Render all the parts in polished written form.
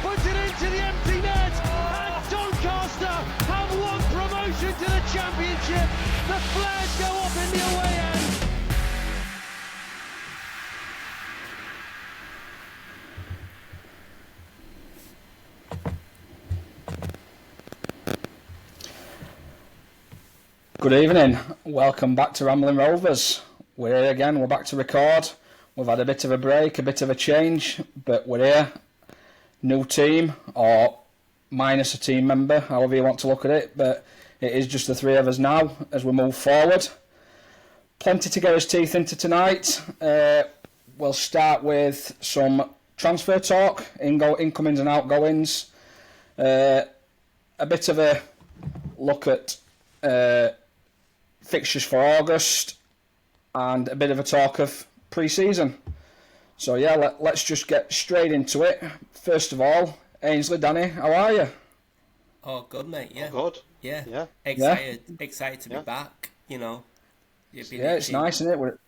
puts it into the empty net, and Doncaster have won promotion to the Championship. The flares go up in the away end. Good evening, welcome back to Rambling Rovers. We're here again, we're back to record. We've had a bit of a break, a bit of a change, but we're here. New team, or minus a team member, however you want to look at it, but it is just the three of us now as we move forward. Plenty to get us teeth into tonight. We'll start with some transfer talk, incomings and outgoings. A bit of a look at fixtures for August and a bit of a talk of pre-season. So yeah, let's just get straight into it. First of all, Ainsley, Danny, how are you? Oh, good, mate. Yeah. Oh, good. Yeah. Excited to be back. You know. It's nice, isn't it? We're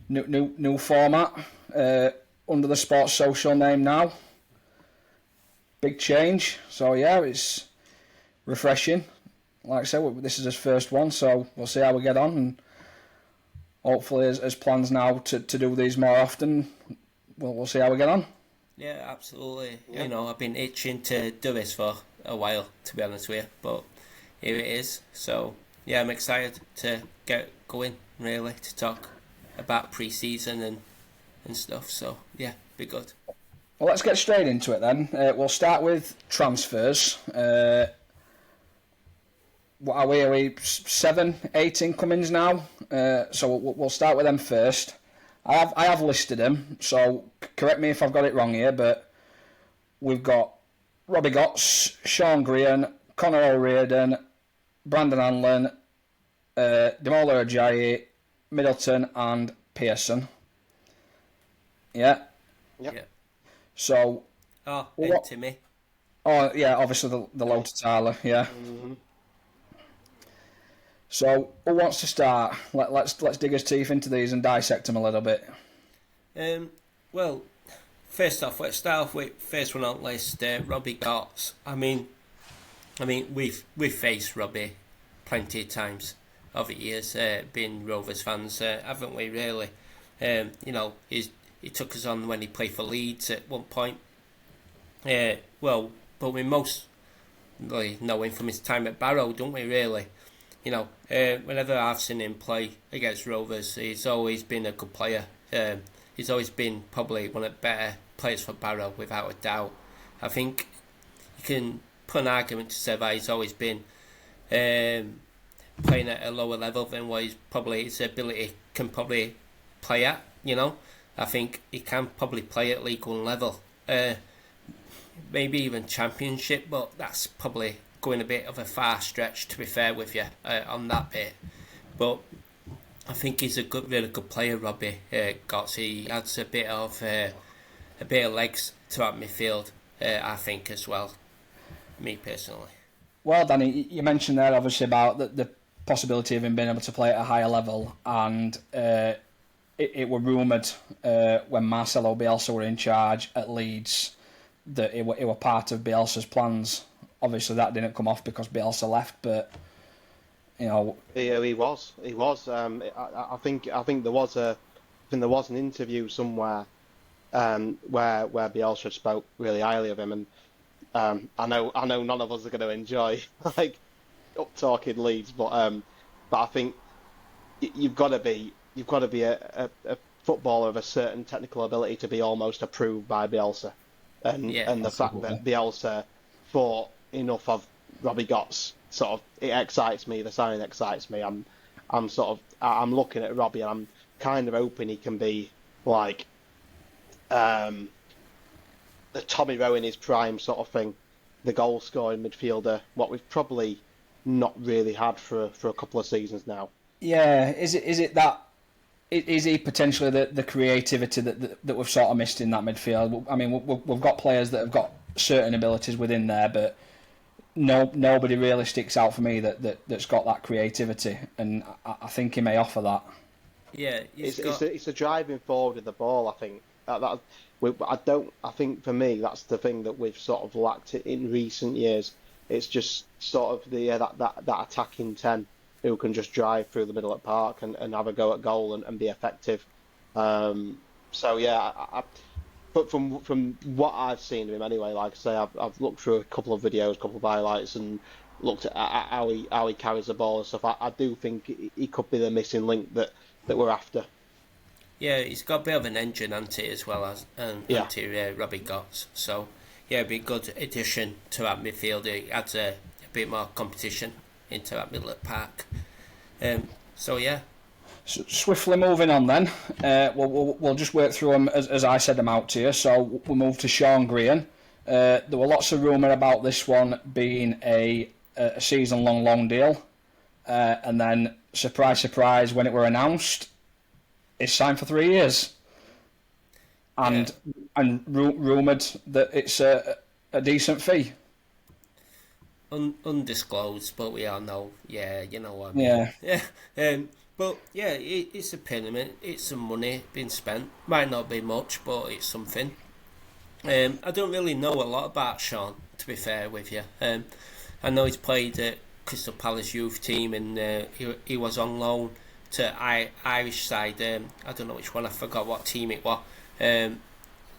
new format under the Sports Social name now. Big change. So yeah, it's refreshing. Like I said, this is his first one, so we'll see how we get on, and hopefully, as plans now to do these more often, we'll see how we get on. Yeah, absolutely. Yeah. You know, I've been itching to do this for a while, to be honest with you, but here it is. So yeah, I'm excited to get going, really, to talk about pre-season and stuff. So yeah, be good. Well, let's get straight into it then. We'll start with transfers. What are we? 7, 8 incomings now? So we'll start with them first. I have listed them, so correct me if I've got it wrong here, but we've got Robbie Gotts, Sean Grehan, Conor O'Riordan, Brandon Hanlon, Demola Ajayi, Middleton and Pearson. Yeah? Yep. Yeah. So... and Timmy. Oh, yeah, obviously the low to Tyler, yeah. Mm-hmm. So, who wants to start? Let's dig his teeth into these and dissect them a little bit. Well, first off, let's start off with first one on the list, Robbie Gotts. I mean, we've faced Robbie plenty of times over the years, being Rovers fans, haven't we? Really, you know, he took us on when he played for Leeds at one point. Well, but we mostly know him from his time at Boro, don't we? Really. You know, whenever I've seen him play against Rovers, he's always been a good player. He's always been probably one of the better players for Boro, without a doubt. I think you can put an argument to say that he's always been playing at a lower level than what his ability can probably play at. You know, I think he can probably play at League One level, maybe even Championship, but that's probably going a bit of a far stretch, to be fair with you, on that bit. But I think he's a really good player, Robbie Gotts. He adds a bit of legs to that midfield, I think, as well. Me personally. Well, Danny, you mentioned there obviously about the possibility of him being able to play at a higher level, and it were rumoured when Marcelo Bielsa were in charge at Leeds that it were part of Bielsa's plans. Obviously, that didn't come off because Bielsa left, but you know, he was. I think there was an interview somewhere where Bielsa spoke really highly of him, and I know none of us are going to enjoy like up talking Leeds, but I think you've got to be a footballer of a certain technical ability to be almost approved by Bielsa, and the fact that Bielsa thought enough of Robbie Gotts, sort of, it excites me. The signing excites me. I'm looking at Robbie and I'm kind of hoping he can be like the Tommy Rowe in his prime sort of thing, the goal scoring midfielder, what we've probably not really had for a couple of seasons now. Yeah, is it that? Is he potentially the creativity that we've sort of missed in that midfield? I mean, we've got players that have got certain abilities within there, but nobody really sticks out for me that's got that creativity, and I think he may offer that. Yeah, it's a driving forward of the ball. I think I think for me that's the thing that we've sort of lacked in recent years. It's just sort of that attacking 10 who can just drive through the middle of the park and have a go at goal and be effective. So yeah, but from what I've seen of him anyway, like I say, I've looked through a couple of videos, a couple of highlights, and looked at how he carries the ball and stuff. I do think he could be the missing link that we're after. Yeah, he's got a bit of an engine, anti as well as Yeah. Robbie Gotts. So yeah, it'd be a good addition to that midfield. It adds a bit more competition into that middle of the park. So yeah. Swiftly moving on then, we'll just work through them as I said them out to you. So we'll move to Sean Green. There were lots of rumour about this one being a season-long loan deal. And then, surprise, surprise, when it were announced, it's signed for 3 years. And rumoured that it's a decent fee. Undisclosed, but we all know. Yeah, you know what I mean. Yeah. But yeah, it's a payment. It's some money being spent. Might not be much, but it's something. I don't really know a lot about Sean, to be fair with you. I know he's played at Crystal Palace youth team, and he was on loan to Irish side. I don't know which one. I forgot what team it was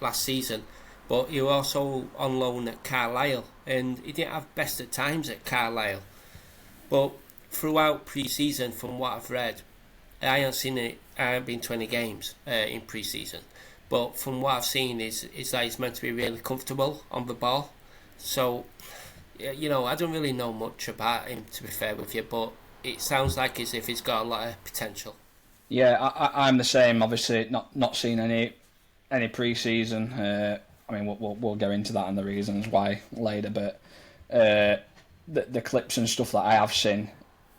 last season. But he was also on loan at Carlisle, and he didn't have best of times at Carlisle. But throughout pre-season, from what I've read, I haven't seen it. I haven't been to any games in pre-season, but from what I've seen, is that he's meant to be really comfortable on the ball. So, you know, I don't really know much about him, to be fair with you, but it sounds like as if he's got a lot of potential. Yeah, I'm the same. Obviously, not seen any pre-season. I mean, we'll go into that and the reasons why later, but the clips and stuff that I have seen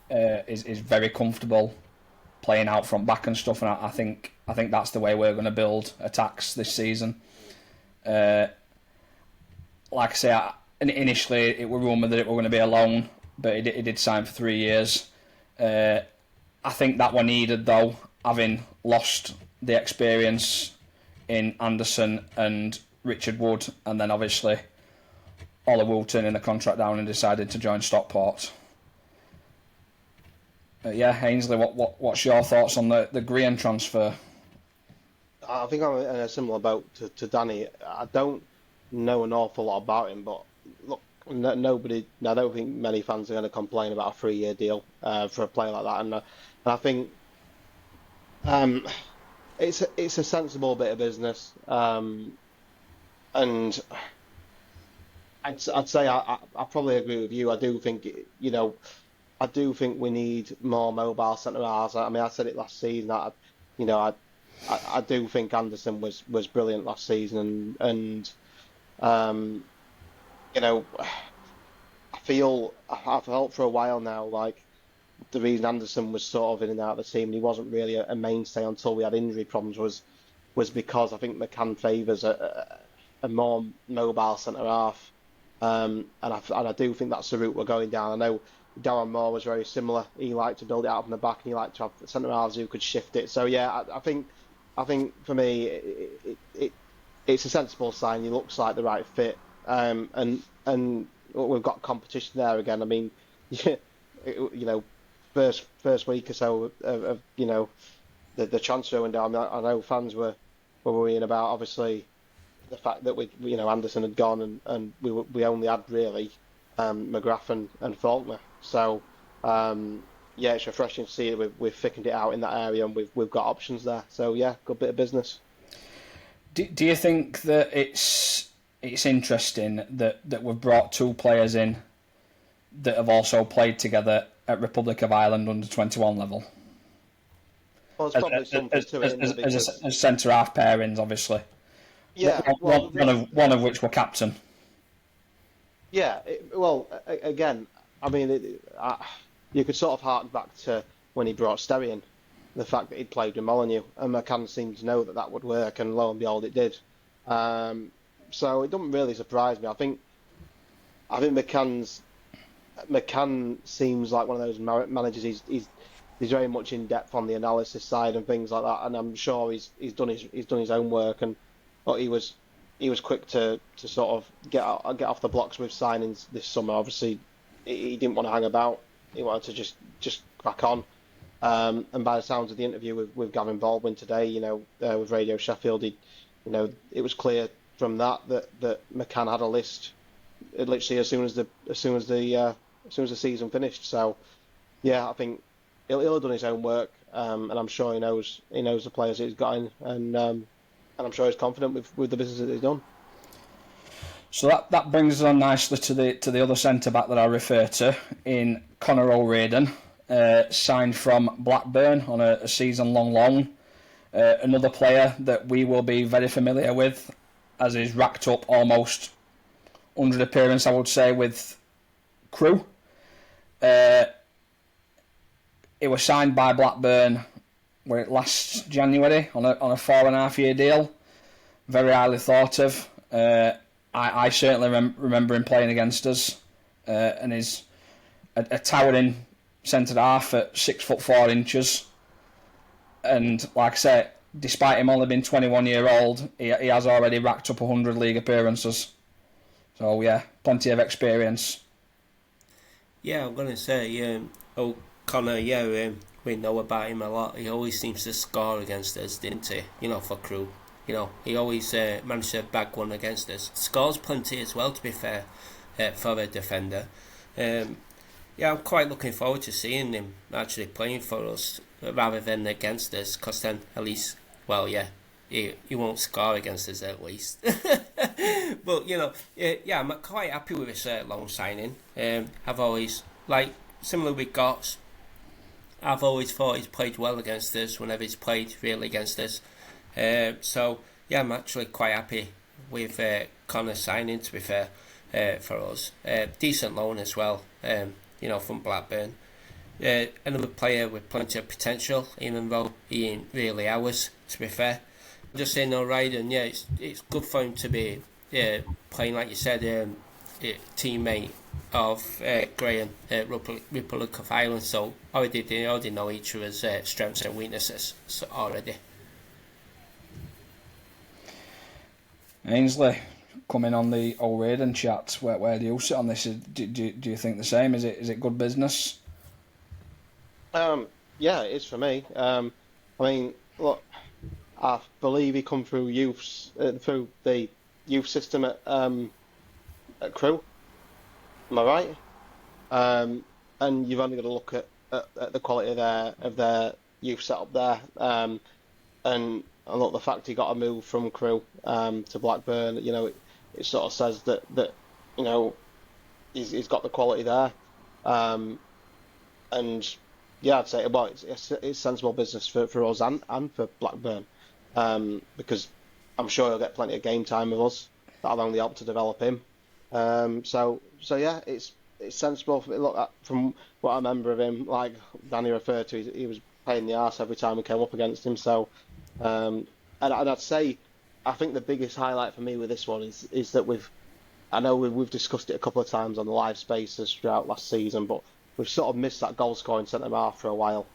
is very comfortable playing out front back and stuff, and I think that's the way we're going to build attacks this season. Like I say, initially it were rumoured that it were going to be a loan, but it did sign for 3 years. I think that were needed though, having lost the experience in Anderson and Richard Wood, and then obviously Oliver turning the contract down and decided to join Stockport. Yeah, Ainsley, what's your thoughts on the Green transfer? I think I'm in a similar boat to Danny. I don't know an awful lot about him, but look, nobody. I don't think many fans are going to complain about a 3-year deal for a player like that, and I think it's a sensible bit of business, and I'd say I probably agree with you. I do think I do think we need more mobile centre halves. I mean, I said it last season. I do think Anderson was brilliant last season, and I I've felt for a while now like the reason Anderson was sort of in and out of the team and he wasn't really a mainstay until we had injury problems was because I think McCann favours a more mobile centre half, and I do think that's the route we're going down. I know Darren Moore was very similar. He liked to build it out from the back, and he liked to have centre halves who could shift it. So yeah, I think for me it's a sensible sign. He looks like the right fit, and we've got competition there again. I mean, first week or so of the transfer window. I mean, I know fans were worrying about obviously the fact that Anderson had gone and we only had really McGrath and Faulkner. So yeah, it's refreshing to see that we've thickened it out in that area and we've got options there. So yeah, good bit of business. Do you think that it's interesting that we've brought two players in that have also played together at Republic of Ireland under 21 level? Well, there's probably something to it. As centre half pairings, obviously. Yeah. One of which were captain. Yeah. Again, I mean, you could sort of hark back to when he brought Sterry in, the fact that he'd played with Molyneux, and McCann seemed to know that would work, and lo and behold, it did. So it doesn't really surprise me. I think McCann seems like one of those managers. He's very much in depth on the analysis side and things like that, and I'm sure he's done his own work. And but he was quick to sort of get off the blocks with signings this summer. Obviously, he didn't want to hang about. He wanted to just crack on. And by the sounds of the interview with Gavin Baldwin today, with Radio Sheffield, it was clear from that McCann had a list literally as soon as the season finished. So yeah, I think he'll have done his own work, and I'm sure he knows the players that he's got in, and I'm sure he's confident with the business that he's done. So that brings us on nicely to the other centre back that I refer to in Conor O'Riordan, signed from Blackburn on a season-long loan. Another player that we will be very familiar with, as he's racked up almost 100 appearances, I would say, with Crewe. He was signed by Blackburn last January on a 4.5-year deal. Very highly thought of. I certainly remember him playing against us, and he's a towering centre half at 6'4". And like I say, despite him only being 21-year-old, he has already racked up 100 league appearances. So yeah, plenty of experience. Yeah, I'm gonna say, Connor. Yeah, we know about him a lot. He always seems to score against us, didn't he? For Crewe. He always managed to bag one against us. Scores plenty as well, to be fair, for a defender. Yeah, I'm quite looking forward to seeing him actually playing for us rather than against us, because then at least, well, yeah, he won't score against us at least. But, yeah, I'm quite happy with this loan signing. I've always, similar with Gotts, I've always thought he's played well against us whenever he's played really against us. So yeah, I'm actually quite happy with Connor signing, to be fair, for us. Decent loan as well, from Blackburn. Another player with plenty of potential, even though he ain't really ours, to be fair. Just saying, O'Riordan, yeah, it's good for him to be playing, like you said, teammate of Graham, Republic of Ireland. So they already know each other's strengths and weaknesses already. Ainsley, coming on the O'Riordan chat, where do you sit on this? Do you think the same? Is it good business? Yeah, it is for me. I mean, look, I believe he come through through the youth system at Crewe. Am I right? And you've only got to look at the quality of their youth setup there. And look, the fact he got a move from Crewe to Blackburn, it sort of says that he's got the quality there. And yeah, I'd say it's sensible business for us and for Blackburn, because I'm sure he'll get plenty of game time with us. That'll only help to develop him. So yeah, it's sensible. Look, from what I remember of him, like Danny referred to, he was paying the arse every time we came up against him. So, and I'd say, I think the biggest highlight for me with this one is that I know we've discussed it a couple of times on the live spaces throughout last season, but we've sort of missed that goal scoring centre half for a while.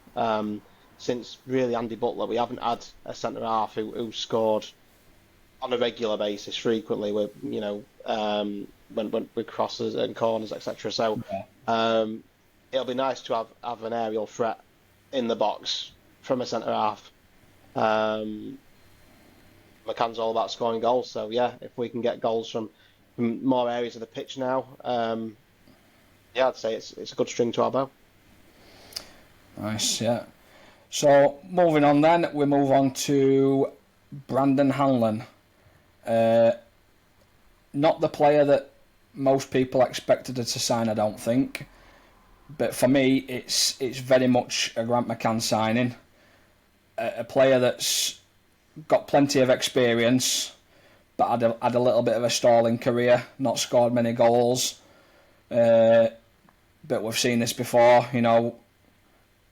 Since really Andy Butler, we haven't had a centre half who scored on a regular basis frequently with when with crosses and corners, etc. So it'll be nice to have an aerial threat in the box from a centre half. McCann's all about scoring goals, so yeah, if we can get goals from more areas of the pitch now, yeah, I'd say it's a good string to our bow. Nice, yeah. So moving on then, we move on to Brandon Hanlon. Not the player that most people expected her to sign, I don't think. But for me, it's very much a Grant McCann signing. A player that's got plenty of experience, but had a little bit of a stalling career, not scored many goals. But we've seen this before,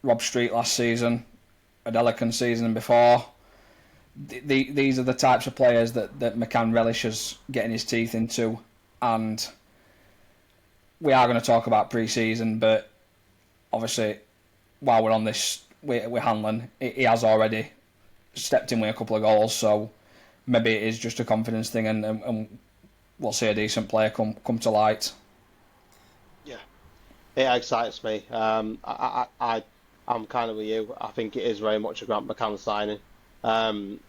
Rob Street last season, Adelakun season before. These are the types of players that McCann relishes getting his teeth into, and we are going to talk about pre-season, but obviously while we're on this, we're Hanlon, he has already stepped in with a couple of goals, so maybe it is just a confidence thing, and we'll see a decent player come to light. Yeah, it excites me. I'm kind of with you. I think it is very much a Grant McCann signing. Um,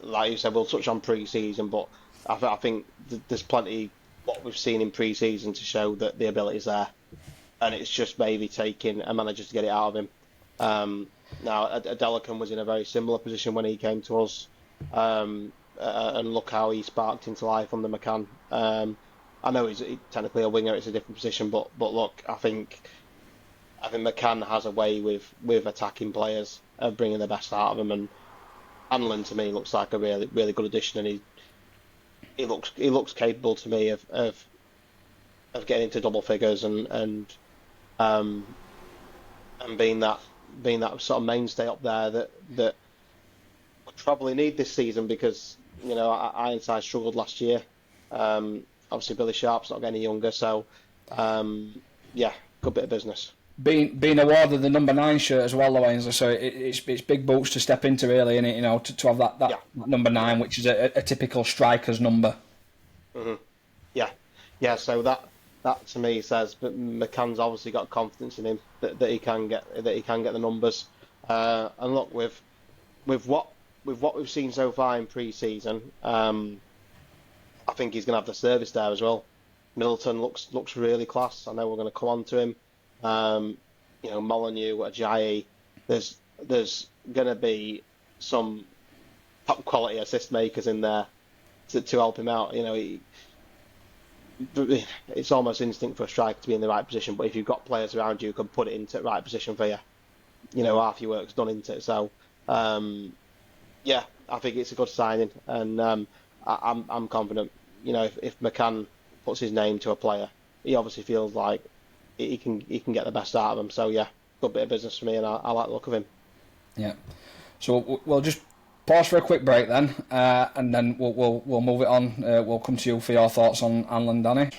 like you said, we'll touch on pre-season, but I think there's plenty what we've seen in pre-season to show that the ability's there, and it's just maybe taking a manager to get it out of him. Now, Adelican was in a very similar position when he came to us, and look how he sparked into life under McCann. I know he's technically a winger; it's a different position, but look, I think McCann has a way with attacking players of bringing the best out of them, and Hanlon to me looks like a really good addition, and he looks capable to me of getting into double figures and being that sort of mainstay up there that we probably need this season, because Ironside struggled last year. Obviously Billy Sharp's not getting any younger, so yeah, good bit of business. Being awarded the number 9 shirt as well, though, Ainsley, so it's big boots to step into, really, and to have that number 9, which is a typical striker's number. Mm-hmm. Yeah. So that to me says, but McCann's obviously got confidence in him that he can get the numbers. And look, with what we've seen so far in pre-season, I think he's going to have the service there as well. Middleton looks really class. I know we're going to come on to him. Molyneux, Ajayi, there's going to be some top quality assist makers in there to help him out. It's almost instinct for a striker to be in the right position, but if you've got players around you who can put it into the right position for you, half your work's done into it. So yeah, I think it's a good signing, and I'm confident. If McCann puts his name to a player, he obviously feels like he can get the best out of him. So yeah, good bit of business for me, and I like the look of him. Yeah. So we'll just pause for a quick break then, and then we'll move it on. We'll come to you for your thoughts on Hanlon, Danny.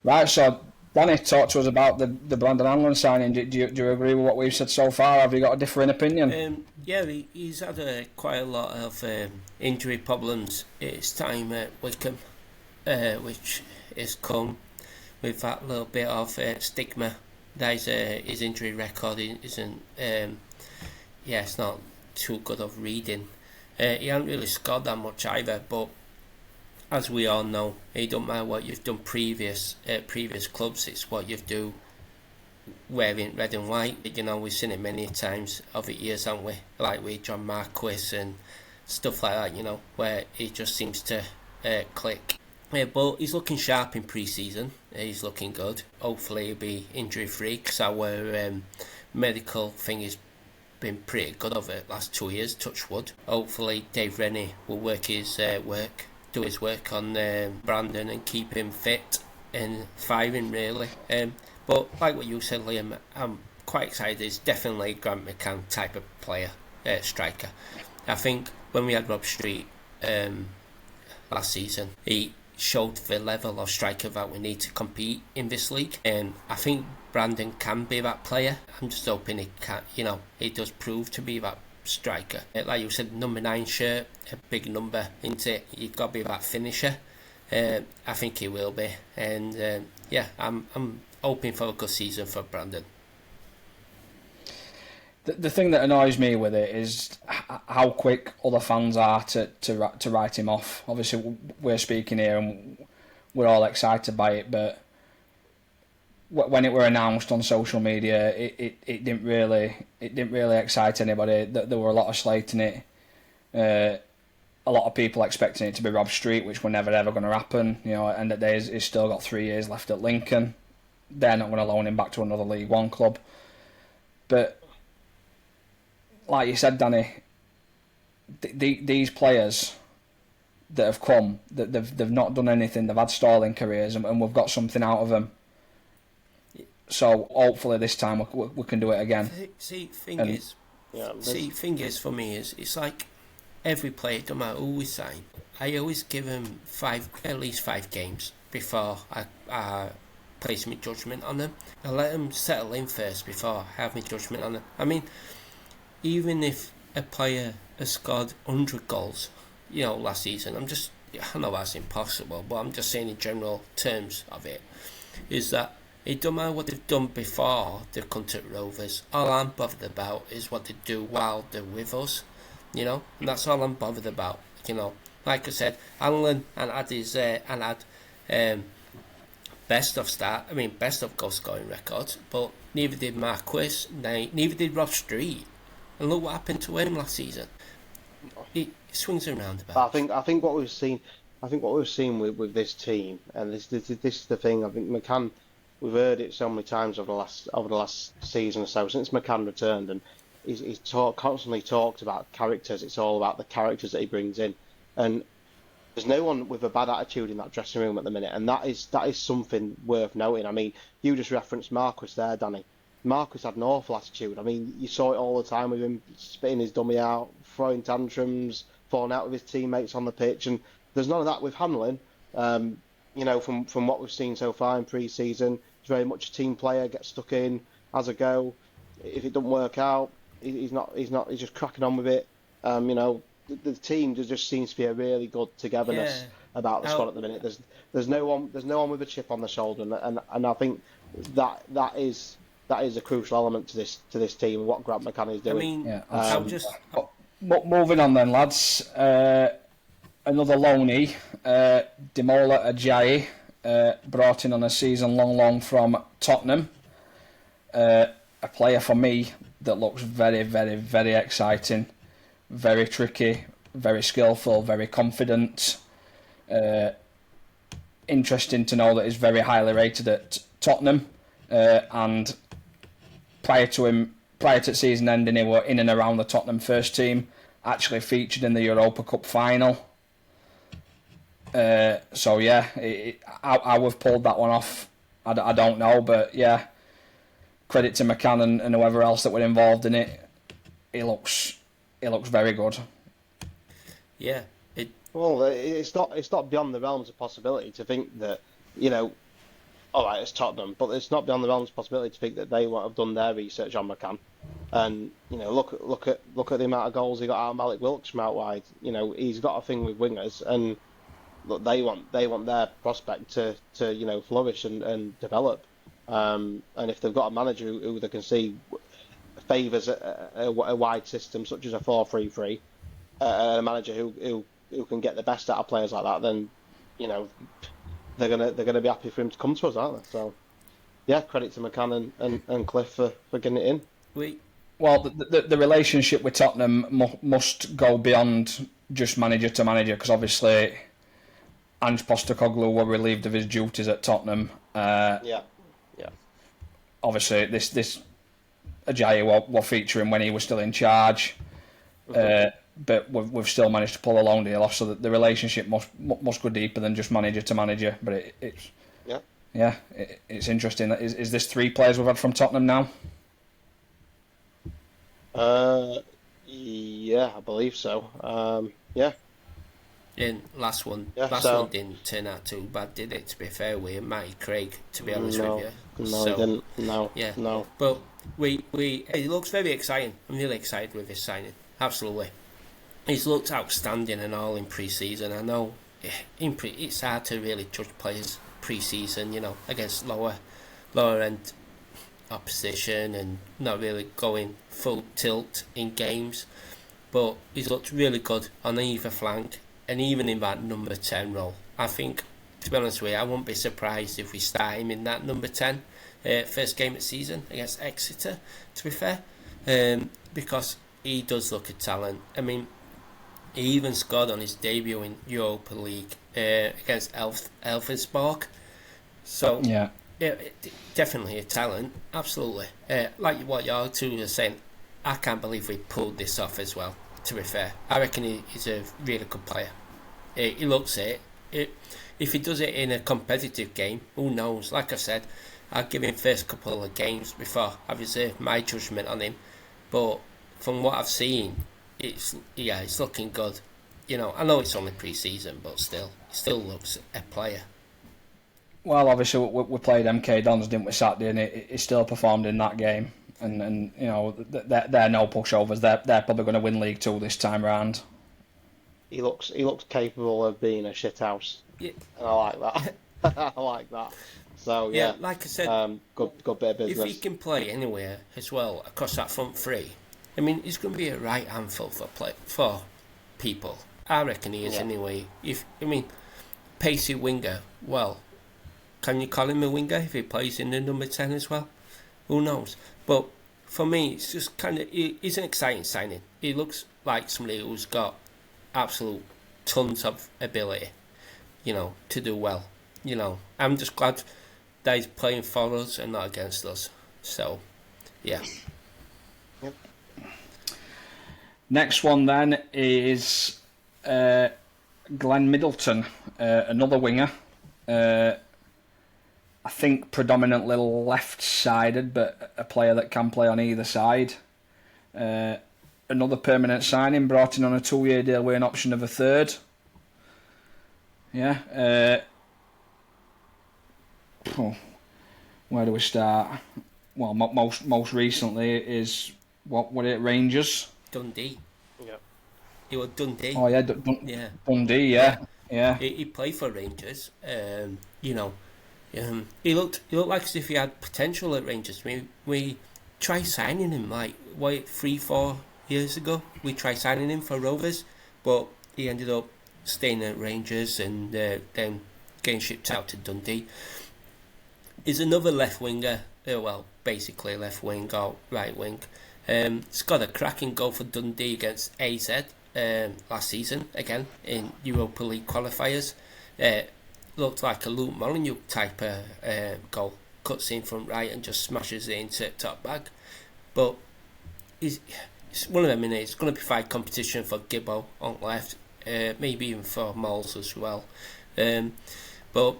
Right. So Danny, talk to us about the Brandon Hanlon signing. Do you agree with what we've said so far? Have you got a differing opinion? Yeah, he's had quite a lot of injury problems at his time at Wycombe, which has come with that little bit of stigma. That his injury record isn't, it's not too good of reading. He hasn't really scored that much either, but as we all know, it don't matter what you've done previous clubs, it's what you've do wearing red and white. We've seen it many times over years, haven't we? Like with John Marquis and stuff like that, where it just seems to click. But he's looking sharp in pre-season. He's looking good. Hopefully he'll be injury-free, because our medical thing has been pretty good over the last 2 years, touch wood. Hopefully Dave Rennie will do his work on Brandon and keep him fit and firing, really. But like what you said, Liam, I'm quite excited. He's definitely a Grant McCann type of player, striker. I think when we had Rob Street last season, he showed the level of striker that we need to compete in this league, and I think Brandon can be that player. I'm just hoping he can, he does prove to be that striker. Like you said, number 9 shirt, a big number into it. You've got to be that finisher. I think he will be, and I'm hoping for a good season for Brandon. The thing that annoys me with it is how quick other fans are to write him off. Obviously, we're speaking here and we're all excited by it, but when it were announced on social media, it didn't really excite anybody. There were a lot of slating it. A lot of people expecting it to be Rob Street, which were never ever going to happen. End of days, he's still got 3 years left at Lincoln. They're not going to loan him back to another League One club. But like you said, Danny, these players that have come, that they've not done anything. They've had stalling careers, and we've got something out of them. So hopefully this time we can do it again. Thing is for me is it's like every player, no matter who we sign, I always give him at least 5 games before I place my judgment on them. I let them settle in first before I have my judgment on them. I mean, even if a player has scored 100 goals, last season, I know that's impossible, but I'm just saying in general terms of it, is that it don't matter what they've done before they've come to Rovers. All I'm bothered about is what they do while they're with us, and that's all I'm bothered about, Like I said, Alan and had best of goal scoring records, but neither did Marquis, neither did Rob Street. And look what happened to him last season. It swings around about. I think what we've seen, with this team, and this is the thing. I think McCann, we've heard it so many times over the last season or so since McCann returned, and he's constantly talked about characters. It's all about the characters that he brings in, and there's no one with a bad attitude in that dressing room at the minute, and that is something worth noting. I mean, you just referenced Marquis there, Danny. Marcus had an awful attitude. I mean, you saw it all the time with him spitting his dummy out, throwing tantrums, falling out with his teammates on the pitch, and there's none of that with Hamlin. From what we've seen so far in pre-season, he's very much a team player. Gets stuck in, has a go. If it doesn't work out, he's just cracking on with it. The team just seems to be a really good togetherness about the squad at the minute. There's no one with a chip on the shoulder, and I think that is a crucial element to this team and what Grant McCann is doing. I mean, moving on then, lads. Another loanee, Demola Ajayi, brought in on a season-long loan from Tottenham. A player for me that looks very, very, very exciting, very tricky, very skillful, very confident. Interesting to know that he's very highly rated at Tottenham, and prior to season ending, he were in and around the Tottenham first team, actually featured in the Europa Cup final. How we've pulled that one off, I don't know, but yeah, credit to McCann and whoever else that were involved in it. He looks very good. Yeah. It's not beyond the realms of possibility to think that, all right, it's Tottenham, but it's not beyond the realms of possibility to think that they won't have done their research on McCann. And look at the amount of goals he got out of Malik Wilks from out wide. He's got a thing with wingers, and look, they want their prospect to flourish and develop. And if they've got a manager who they can see favours a wide system such as a 4-3-3, a manager who can get the best out of players like that, then they're gonna be happy for him to come to us, aren't they? So yeah, credit to McCann and Cliff for getting it in. Well, the relationship with Tottenham must go beyond just manager to manager, because obviously Ange Postecoglou were relieved of his duties at Tottenham. Yeah. Obviously, this Ajayi were featuring when he was still in charge, but we've still managed to pull a loan deal off, so that the relationship must go deeper than just manager to manager. But it's interesting. Is this 3 players we've had from Tottenham now? Yeah, I believe so. Yeah. And last one didn't turn out too bad, did it? To be fair with Matty Craig, to be honest with you. No, it didn't. No. Yeah. No. But it looks very exciting. I'm really excited with this signing. Absolutely. He's looked outstanding and all in pre-season. I know it's hard to really judge players pre-season, against lower end opposition and not really going full tilt in games. But he's looked really good on either flank, and even in that number 10 role. I think, to be honest with you, I won't be surprised if we start him in that number 10 first game of the season against Exeter, to be fair, because he does look a talent. I mean, he even scored on his debut in Europa League against Elfsborg. So, yeah, definitely a talent, absolutely. Like what y'all two are saying, I can't believe we pulled this off as well, to be fair. I reckon he's a really good player. He looks it. If he does it in a competitive game, who knows? Like I said, I'll give him first couple of games before I reserve my judgment on him. But from what I've seen, it's looking good. I know it's only pre-season, but still, he still looks a player. Well, obviously we played MK Dons, didn't we, Saturday, and he still performed in that game. And you know, they're no pushovers. They're probably going to win League Two this time round. He looks capable of being a shithouse, Yeah. and I like that. I like that. So yeah, like I said, good bit of business. if he can play anywhere as well across that front three, I mean, he's going to be a right handful for people. I reckon he is anyway. Pacey winger. Well, can you call him a winger if he plays in the number 10 as well? Who knows? But for me, it's just kind of, he's an exciting signing. He looks like somebody who's got absolute tons of ability, to do well. I'm just glad that he's playing for us and not against us. So, yeah. Yep. Next one then is Glenn Middleton, another winger. I think predominantly left-sided, but a player that can play on either side. Another permanent signing, brought in on a 2-year deal with an option of a third. Yeah. Where do we start? Well, most recently is what were it, Rangers? Dundee. Yeah. He was Dundee. Oh yeah, Dundee. Yeah. He played for Rangers. He looked like as if he had potential at Rangers. We tried signing him 3-4 years ago. We tried signing him for Rovers, but he ended up staying at Rangers and then getting shipped out to Dundee. He's another left winger. Basically left wing or right wing. He's got a cracking goal for Dundee against AZ last season, again in Europa League qualifiers. Looked like a Luke Molyneux type goal. Cuts in front right and just smashes it into top bag. But it's one of them, it's going to be fight competition for Gibbo on left, maybe even for Moles as well. But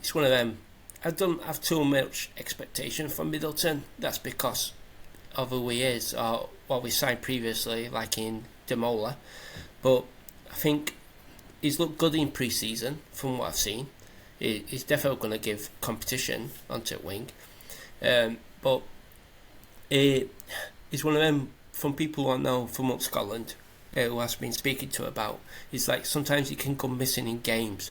it's one of them. I don't have too much expectation from Middleton. That's because of who he is or what we signed previously, like in Demola. But I think he's looked good in pre-season from what I've seen. He's definitely going to give competition onto wing. But he's one of them, from people who I know from up Scotland, who has been speaking to about, it's like sometimes he can go missing in games.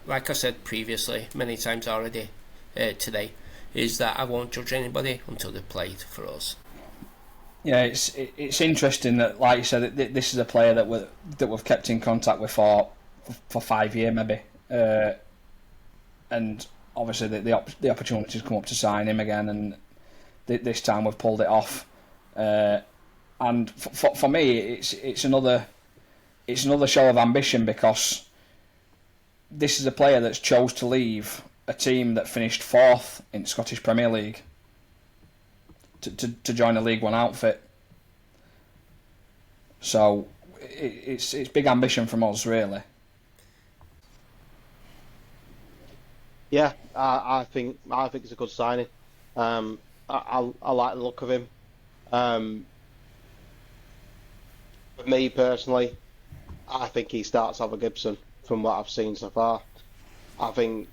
Like I said previously, many times already today, is that I won't judge anybody until they've played for us. Yeah, it's interesting that, like you said, this is a player that we've kept in contact with for 5 years maybe, and obviously the opportunities come up to sign him again, and this time we've pulled it off. And for me, it's another show of ambition, because this is a player that's chose to leave a team that finished 4th in Scottish Premier League to join a League One outfit. So it's big ambition from us, really. Yeah, I think it's a good signing. I like the look of him. For me personally, I think he starts over Gibson from what I've seen so far. I think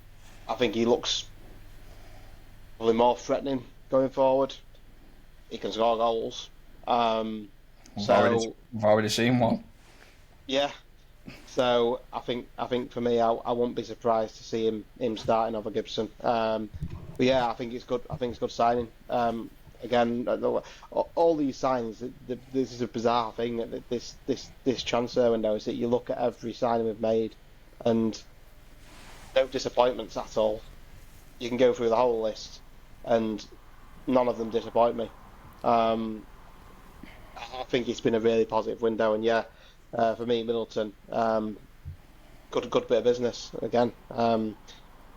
he looks probably more threatening going forward. He can score goals. We've already seen one. Yeah. So I think for me, I won't be surprised to see him starting over Gibson. But yeah, I think it's good. I think it's good signing. Again, all these signs. This is a bizarre thing. This transfer window is that you look at every signing we've made, and no disappointments at all. You can go through the whole list, and none of them disappoint me. I think it's been a really positive window, and yeah, for me, Middleton, good bit of business again.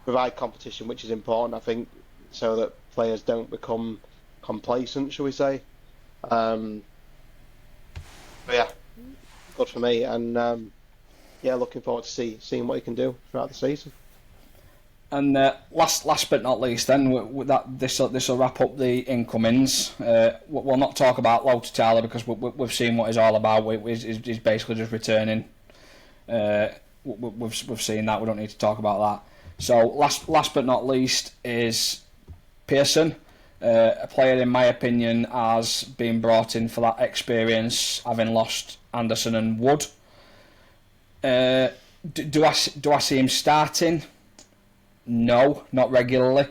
Provide competition, which is important, I think, so that players don't become complacent, shall we say? But yeah, good for me, and yeah, looking forward to seeing what he can do throughout the season. And last but not least, then this will wrap up the incomings. We'll not talk about Low to Tyler, because we've seen what he's all about. He's basically just returning. We've seen that. We don't need to talk about So last but not least is Pearson, a player in my opinion has been brought in for that experience, having lost Anderson and Wood. Do I see him starting? No, not regularly.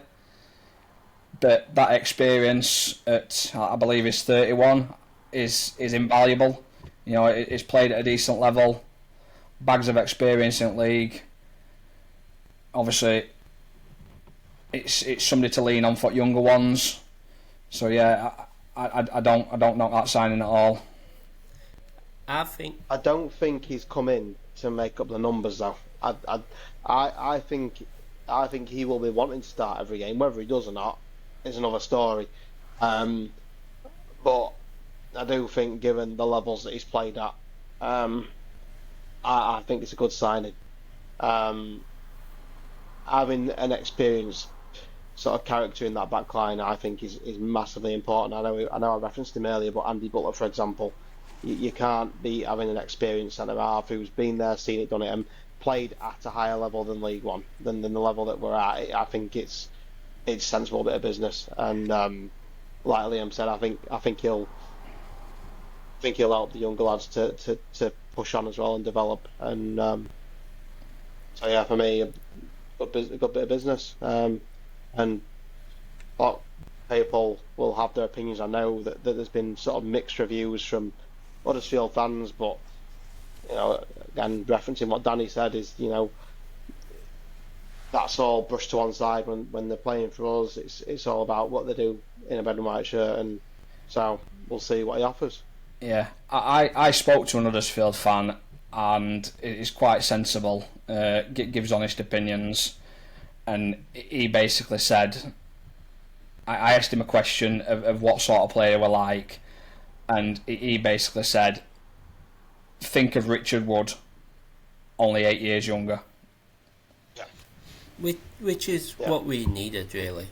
But that experience at, I believe he's 31, is invaluable. You know, he's played at a decent level, bags of experience in the league. Obviously, it's somebody to lean on for younger ones. So yeah, I don't knock that signing at all. I don't think he's come in to make up the numbers though. I think he will be wanting to start every game. Whether he does or not is another story. But I do think, given the levels that he's played at, I think it's a good signing. Having an experienced sort of character in that back line, I think is massively important. I know I referenced him earlier, but Andy Butler, for example, you can't be having an experienced centre half who's been there, seen it, done it, and played at a higher level than League One, than the level that we're at. I think it's a sensible bit of business, and like Liam said, I think he'll help the younger lads to push on as well and develop. And so yeah, for me, a good bit of business. And people will have their opinions. I know that there's been sort of mixed reviews from Huddersfield fans, but you know, again, referencing what Danny said, is, you know, that's all brushed to one side when they're playing for us. It's all about what they do in a red and white shirt, and so we'll see what he offers. Yeah, I spoke to an Huddersfield fan, and it's quite sensible, gives honest opinions, and he basically said, I asked him a question of what sort of player we're like, and he basically said, think of Richard Wood, only 8 years younger. Yeah. Which is what we needed, really.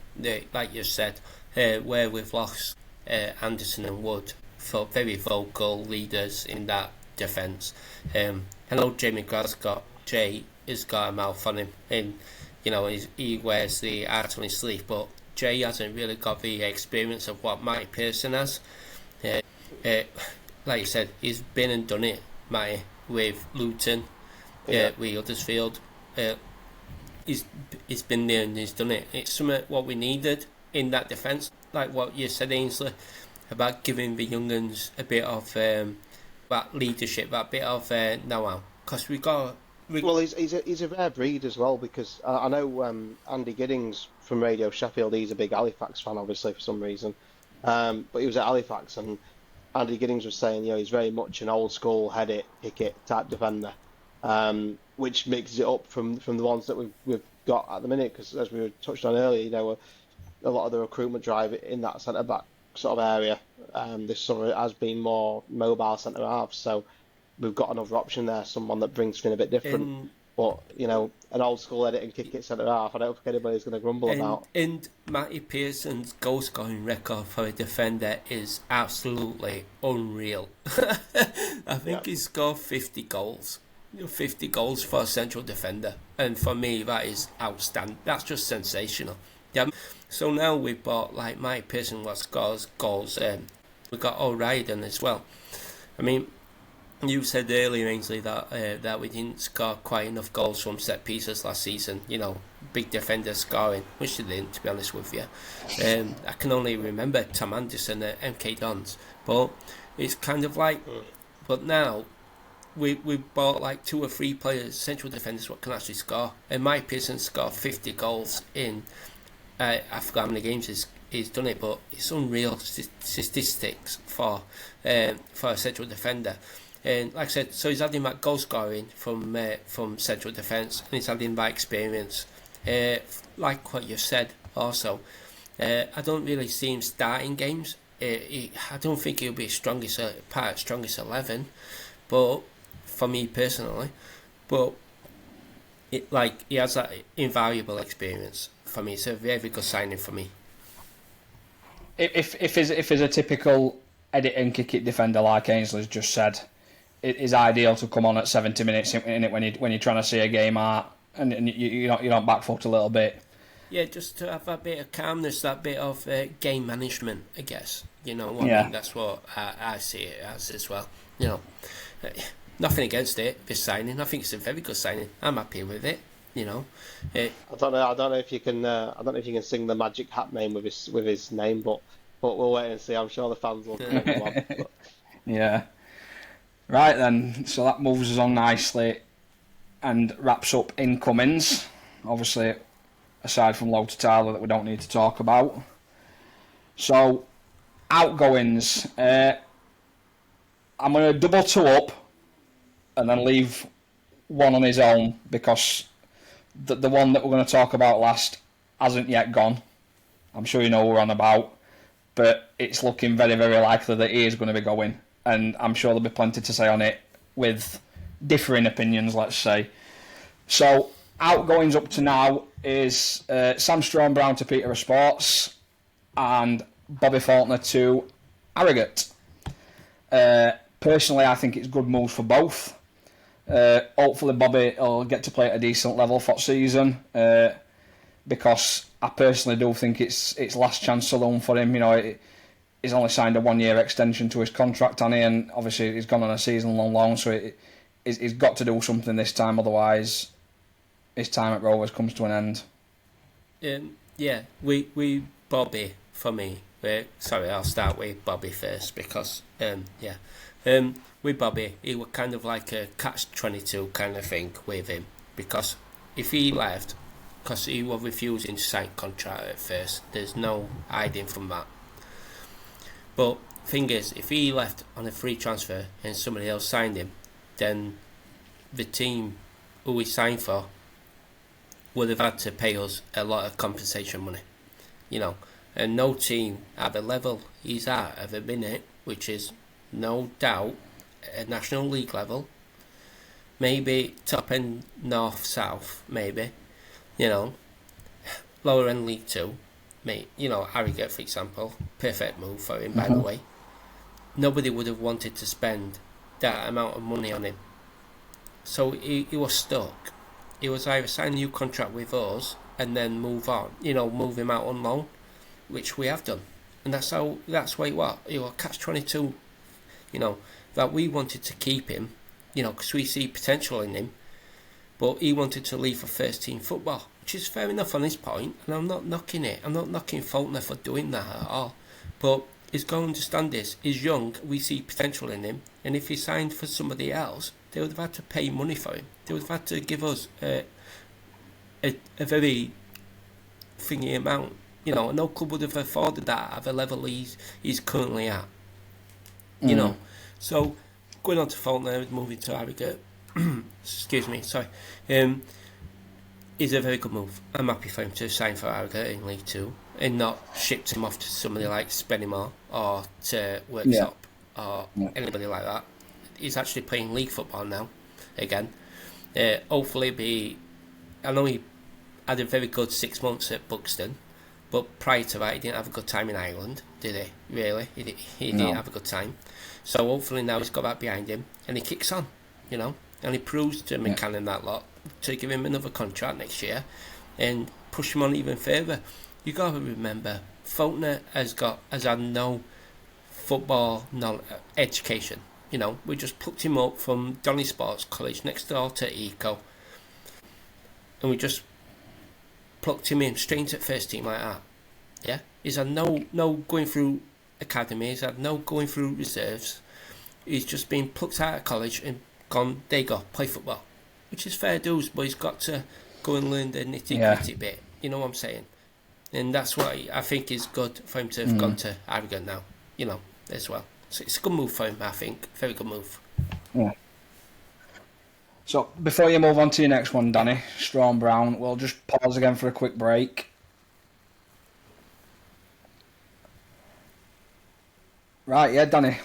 Like you said, where we've lost Anderson and Wood, for very vocal leaders in that defence. I know Jamie Jay has got a mouth on him, and you know, he wears the heart on his sleeve, but Jay hasn't really got the experience of what Matty Pearson has. Like you said, he's been and done it, Matty, with Luton, with Huddersfield. He's been there and he's done it. It's something what we needed in that defence, like what you said, Ainsley, about giving the young uns a bit of that leadership, that bit of know-how, because we got. Well, he's a rare breed as well, because I know Andy Giddings from Radio Sheffield, he's a big Halifax fan, obviously, for some reason. But he was at Halifax, and Andy Giddings was saying, you know, he's very much an old school head it, kick it type defender, which mixes it up from the ones that we've got at the minute. Because as we were touched on earlier, you know, a lot of the recruitment drive in that centre back sort of area this summer has been more mobile centre halves. So we've got another option there, someone that brings something a bit different. But, you know, an old school edit and kick it centre half, I don't think anybody's going to grumble about. And Matty Pearson's goal scoring record for a defender is absolutely unreal. I think he's scored 50 goals. 50 goals for a central defender. And for me, that is outstanding. That's just sensational. Yeah. So now we've bought, like, Matty Pearson, what scores goals. We've got O'Riordan as well. I mean, you said earlier, Ainsley, that we didn't score quite enough goals from set pieces last season. You know, big defenders scoring, which they didn't, to be honest with you. I can only remember Tom Anderson at MK Dons, but it's kind of like. But now we bought like 2 or 3 players, central defenders, what can actually score. And Mike Pearson scored 50 goals in. I forgot how many games he's done it, but it's unreal statistics for a central defender. And like I said, so he's adding that goal scoring from central defence, and he's adding that experience. Like what you said also, I don't really see him starting games. I don't think he'll be strongest 11, but for me personally, but he has that invaluable experience for me. It's a very good signing for me. If he's a typical edit and kick it defender, like Ainsley's just said, it is ideal to come on at 70 minutes in it when you're trying to see a game out and you don't back foot a little bit. Yeah, just to have that bit of calmness, that bit of game management, I guess. You know what I Yeah. mean? That's what I see it as well. You know, uh, nothing against it. This signing, I think it's a very good signing. I'm happy with it. You know, I don't know. I don't know if you can. I don't know if you can sing the magic hat name with his name, but we'll wait and see. I'm sure the fans will come up with one. But Yeah. Right then, so that moves us on nicely and wraps up incomings. Obviously, aside from Low to Tyler that we don't need to talk about. So, outgoings. I'm going to double two up and then leave one on his own because the one that we're going to talk about last hasn't yet gone. I'm sure you know what we're on about, but it's looking very, very likely that he is going to be going, and I'm sure there'll be plenty to say on it with differing opinions, let's say. So, outgoings up to now is Sam Strong-Brown to Peterborough Sports and Bobby Faulkner to Harrogate. Personally, I think it's good moves for both. Hopefully Bobby will get to play at a decent level for the season because I personally do think it's last chance saloon for him. You know, he's only signed a 1 year extension to his contract, hasn't he? And obviously he's gone on a season-long loan, so he's got to do something this time, otherwise his time at Rovers comes to an end. Yeah, we Bobby for me. Sorry, I'll start with Bobby first because with Bobby, it was kind of like a catch-22 kind of thing with him because if he left, because he was refusing to sign contract at first, there's no hiding from that. But thing is, if he left on a free transfer and somebody else signed him, then the team who he signed for would have had to pay us a lot of compensation money, you know, and no team at the level he's at the minute, which is no doubt at National League level, maybe top end North South, maybe, you know, lower end League 2, you know, Harrogate for example, perfect move for him by the way. Nobody would have wanted to spend that amount of money on him, so he was stuck. He was either sign a new contract with us and then move on, you know, move him out on loan, which we have done, and that's why it was catch-22, you know, that we wanted to keep him, you know, because we see potential in him, but he wanted to leave for first team football, which is fair enough on his point, and I'm not knocking it. I'm not knocking Faulkner for doing that at all, but he's got to understand this. He's young, we see potential in him, and if he signed for somebody else, they would have had to pay money for him. They would have had to give us a very thingy amount. You know, no club would have afforded that at the level he's currently at. You know, so going on to Faulkner, moving to Harrogate. Excuse me, sorry. Is a very good move. I'm happy for him to sign for Harrogate in League 2 and not shipped him off to somebody like Spennymoor or to Worksop or anybody like that. He's actually playing league football now again. Hopefully I know he had a very good 6 months at Buxton, but prior to that he didn't have a good time in Ireland, did he? Really? He didn't have a good time. So hopefully now he's got that behind him and he kicks on, you know, and he proves to McCann and that lot to give him another contract next year and push him on even further. You got to remember, Faulkner has had no football education. You know, we just plucked him up from Donny Sports College next door to Eco, and we just plucked him in straight into first team like that. Yeah, he's had no going through academy. He's had no going through reserves. He's just been plucked out of college and gone. There you go, play football, which is fair dues, but he's got to go and learn the nitty gritty bit. You know what I'm saying? And that's why I think is good for him to have gone to Harrogate now. You know, as well. So it's a good move for him, I think. Very good move. Yeah. So before you move on to your next one, Danny, Strong-Brown, we'll just pause again for a quick break. Right, yeah, Danny,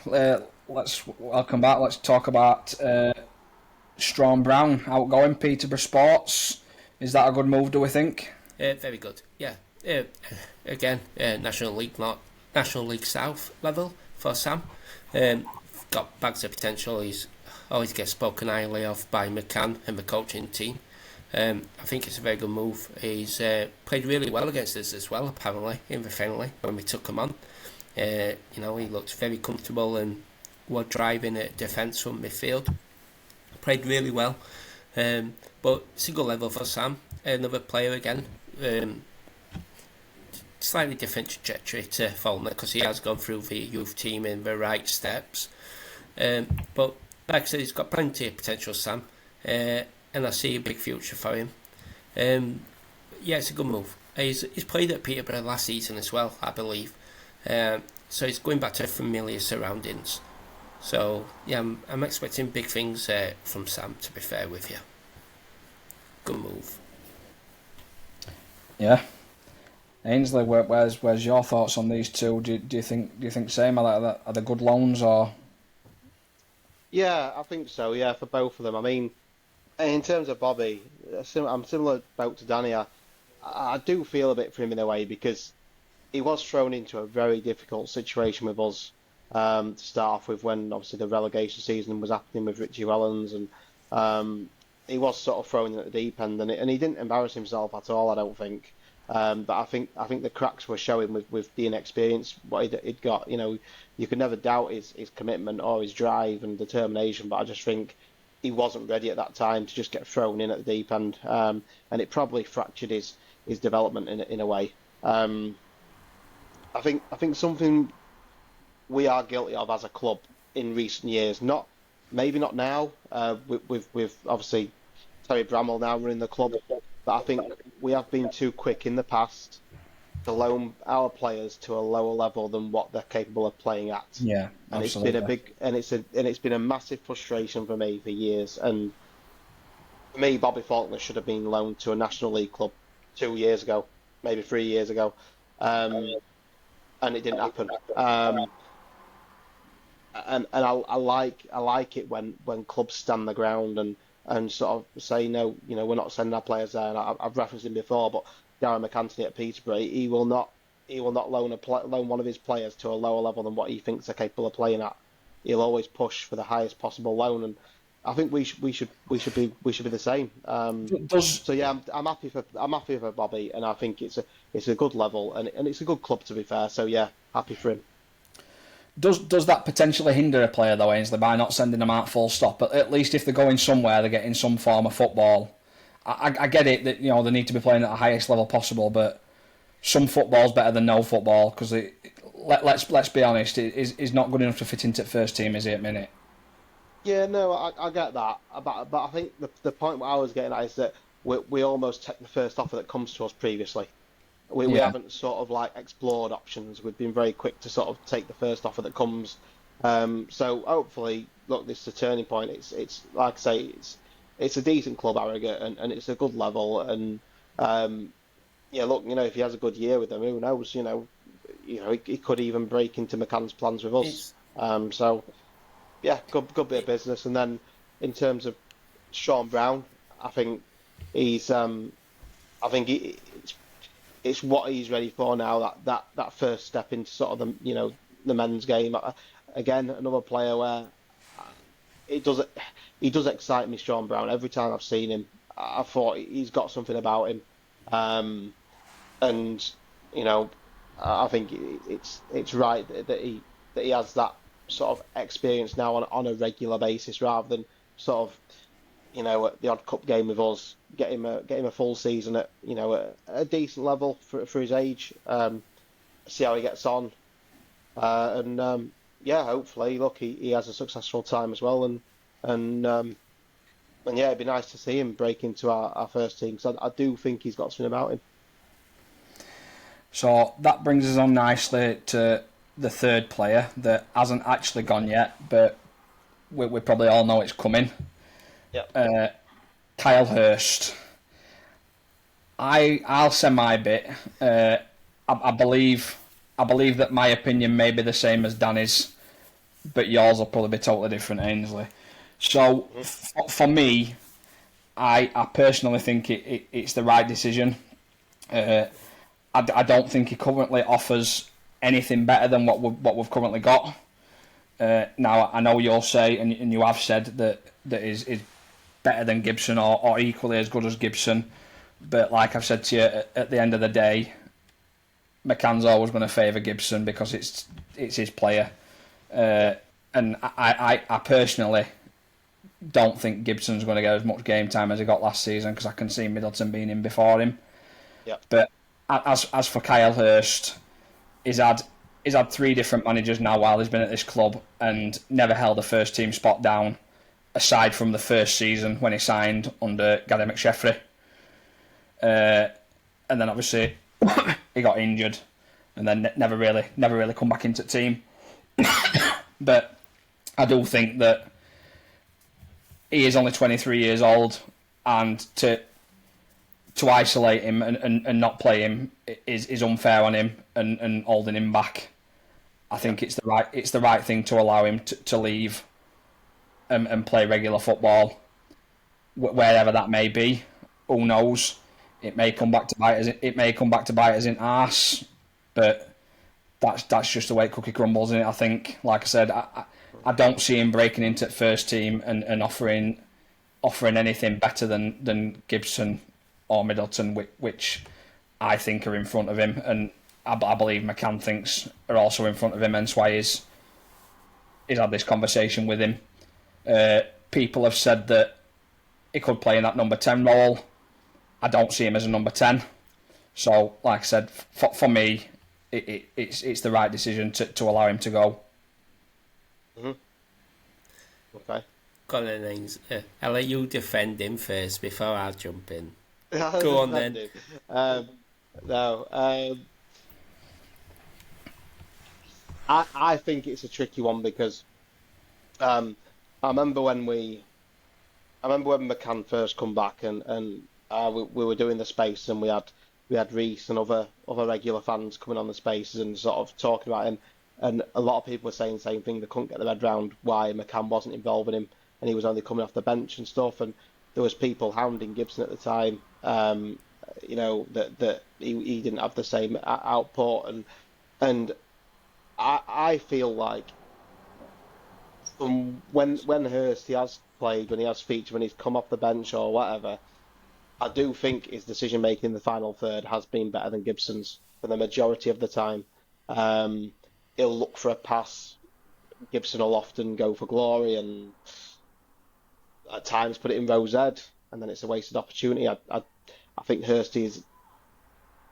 welcome back. Let's talk about Strong-Brown, outgoing Peterborough Sports. Is that a good move, do we think? Very good, yeah. Again, National League South level for Sam. Got bags of potential. He's always gets spoken highly of by McCann and the coaching team. I think it's a very good move. He's played really well against us as well, apparently, in the friendly when we took him on. He looked very comfortable and was driving at defence from midfield. Played really well. But it's a good level for Sam. Another player again. Slightly different trajectory to Fulmer because he has gone through the youth team in the right steps. But like I said, he's got plenty of potential, Sam. And I see a big future for him. It's a good move. He's played at Peterborough last season as well, I believe. So he's going back to familiar surroundings. So yeah, I'm expecting big things from Sam. To be fair with you, good move. Yeah, Ainsley, where's your thoughts on these two? Do you think same? Are they good loans or? Yeah, I think so. Yeah, for both of them. I mean, in terms of Bobby, I'm similar boat to Danny. I do feel a bit for him in a way because he was thrown into a very difficult situation with us to start off with when obviously the relegation season was happening with Richie Wellens, and he was sort of thrown in at the deep end, and he didn't embarrass himself at all, I don't think. But I think the cracks were showing with the inexperience what he'd got. You could never doubt his commitment or his drive and determination, but I just think he wasn't ready at that time to just get thrown in at the deep end, and it probably fractured his development in a way. I think something we are guilty of as a club in recent years, maybe not now, with obviously Terry Bramall now running the club, but I think we have been too quick in the past to loan our players to a lower level than what they're capable of playing at. Yeah, and absolutely. It's been a massive frustration for me for years. And for me, Bobby Faulkner should have been loaned to a National League club 2 years ago, maybe 3 years ago, and it didn't happen. And I like it when clubs stand the ground and sort of say no, we're not sending our players there. And I've referenced him before, but Darren McAntony at Peterborough, he will not loan one of his players to a lower level than what he thinks they're capable of playing at. He'll always push for the highest possible loan, and I think we should be the same. So yeah, I'm happy for Bobby, and I think it's a good level, and it's a good club, to be fair. So yeah, happy for him. Does that potentially hinder a player though, Ainsley, by not sending them out full stop? But at least if they're going somewhere, they're getting some form of football. I get it that they need to be playing at the highest level possible, but some football's better than no football because let's be honest, it's not good enough to fit into the first team, is it, at minute? Yeah, no, I get that, but I think the point what I was getting at is that we almost take the first offer that comes to us previously. We haven't sort of like explored options. We've been very quick to sort of take the first offer that comes. So hopefully, look, this is a turning point. It's like I say, it's a decent club, Harrogate, and it's a good level. And look, if he has a good year with them, who knows? He could even break into McCann's plans with us. So yeah, good bit of business. And then in terms of Sean Brown, I think he's it's what he's ready for now. That first step into sort of the men's game. Again, another player where he does excite me, Sean Brown. Every time I've seen him, I thought he's got something about him, and I think it's right that he has that sort of experience now on a regular basis rather than sort of the odd cup game with us. Get him a full season at a decent level for his age. See how he gets on, and hopefully, look, he has a successful time as well, and yeah, it'd be nice to see him break into our first team because I do think he's got something about him. So that brings us on nicely to the third player that hasn't actually gone yet, but we probably all know it's coming. Yeah. Kyle Hurst. I'll say my bit. I believe that my opinion may be the same as Danny's, but yours will probably be totally different, Ainsley. So for me, I personally think it's the right decision. I don't think he currently offers anything better than what we've currently got. Now I know you'll say, and you have said that his better than Gibson or equally as good as Gibson. But like I've said to you, at the end of the day, McCann's always going to favour Gibson because it's his player. And I personally don't think Gibson's going to get as much game time as he got last season because I can see Middleton being in before him. Yep. But as for Kyle Hurst, he's had 3 different managers now while he's been at this club and never held a first team spot down, aside from the first season when he signed under Gary McSheffrey. And then obviously he got injured and then never really come back into the team. But I do think that he is only 23 years old, and to isolate him and not play him is unfair on him and holding him back. I think it's the right thing to allow him to leave and play regular football, wherever that may be. Who knows? It may come back to bite us in arse, but that's just the way cookie crumbles, isn't it? I think, like I said, I don't see him breaking into first team and offering anything better than Gibson or Middleton, which I think are in front of him, and I believe McCann thinks are also in front of him, hence why he's had this conversation with him. People have said that he could play in that number 10 role. I don't see him as a number 10. So, like I said, for me, it's the right decision to allow him to go. Mm-hmm. Okay. Colin Haynes, I'll let you defend him first before I jump in. Go on then. I think it's a tricky one because I remember when McCann first come back and we were doing the space and we had Reese and other regular fans coming on the spaces and sort of talking about him, and a lot of people were saying the same thing. They couldn't get their head round why McCann wasn't involving him and he was only coming off the bench and stuff, and there was people hounding Gibson at the time, that he didn't have the same output, and I feel like from when Hurst he has played, when he has featured, when he's come off the bench or whatever, I do think his decision making in the final third has been better than Gibson's for the majority of the time. He'll look for a pass. Gibson will often go for glory and at times put it in Rowe's head, and then it's a wasted opportunity. I think Hurst is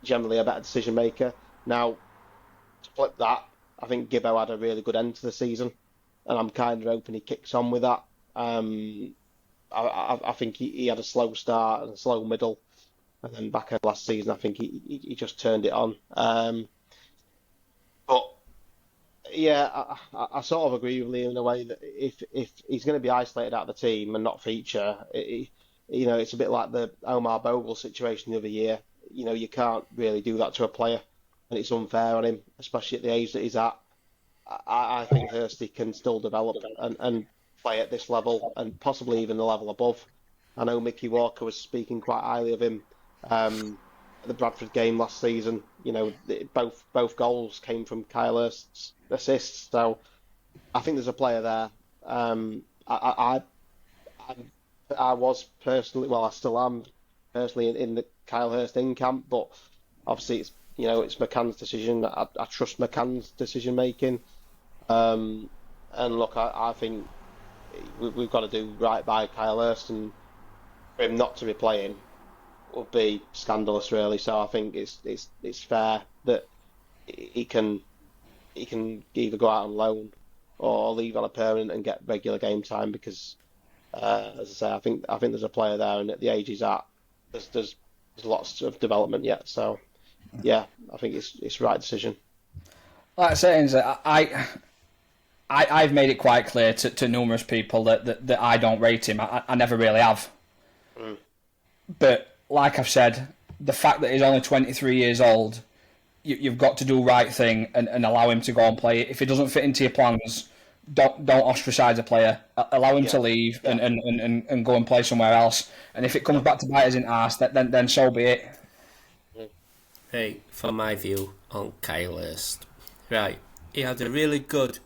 generally a better decision maker. Now, to flip that, I think Gibbo had a really good end to the season, and I'm kind of hoping he kicks on with that. I think he had a slow start and a slow middle, and then back end last season, I think he just turned it on. But yeah, I sort of agree with Liam in a way that if he's going to be isolated out of the team and not feature, it's a bit like the Omar Bogle situation the other year. You can't really do that to a player, and it's unfair on him, especially at the age that he's at. I think Hursty can still develop and play at this level and possibly even the level above. I know Mickey Walker was speaking quite highly of him at the Bradford game last season. Both goals came from Kyle Hurst's assists, so I think there's a player there. I was personally, well, I still am personally in the Kyle Hurst in camp, but obviously it's McCann's decision. I trust McCann's decision making, and look, I think we've got to do right by Kyle Hurst, and for him not to be playing would be scandalous, really. So I think it's fair that he can either go out on loan or leave on a permanent and get regular game time, because as I say, I think there's a player there, and at the age he's at, there's lots of development yet. So yeah, I think it's the right decision. Like I say, I've made it quite clear to numerous people that I don't rate him. I never really have. Mm. But like I've said, the fact that he's only 23 years old, you've got to do the right thing and allow him to go and play. If it doesn't fit into your plans, don't ostracise a player. Allow him to leave and go and play somewhere else. And if it comes back to bite us in arse, then so be it. Hey, from my view on Kyle Hurst, right, he had a really good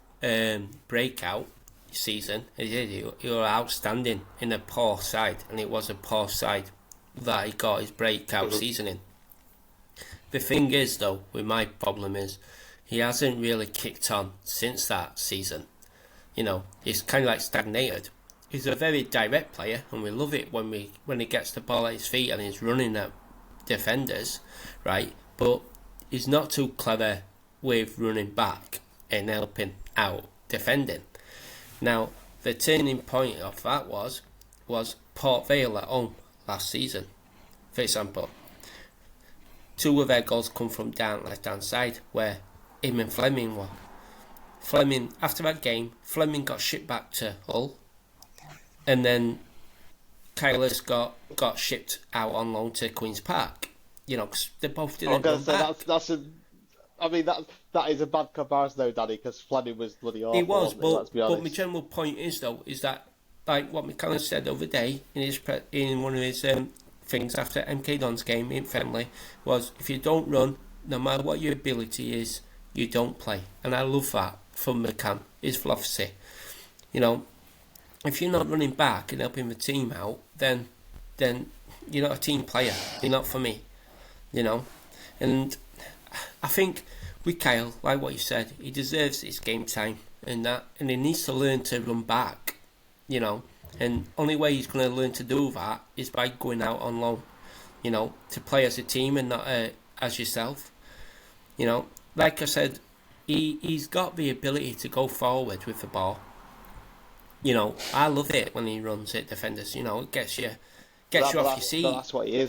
breakout season. He did. He was outstanding in a poor side, and it was a poor side that he got his breakout season in. The thing is, though, with my problem is he hasn't really kicked on since that season. He's kind of like stagnated. He's a very direct player, and we love it when he gets the ball at his feet and he's running at defenders, right? But he's not too clever with running back and helping out defending. Now, the turning point of that was Port Vale at home last season, for example. 2 of their goals come from down left-hand side, where him and Fleming were. Fleming, after that game, Fleming got shipped back to Hull, and then Kyler's got shipped out on loan to Queen's Park. Cause they both didn't run back. That is a bad comparison though, Danny, because Fleming was bloody awful. He was, let's be honest. but my general point is that, like what McCallum said the other day in one of his things after MK Don's game in Fenley, was if you don't run, no matter what your ability is, you don't play. And I love that from McCann, his philosophy. If you're not running back and helping the team out, then you're not a team player. You're not for me. And I think with Kyle, like what you said, he deserves his game time and he needs to learn to run back. And only way he's going to learn to do that is by going out on loan. To play as a team and not as yourself. Like I said, he's got the ability to go forward with the ball. I love it when he runs at defenders. It gets you off your seat. That's what he is.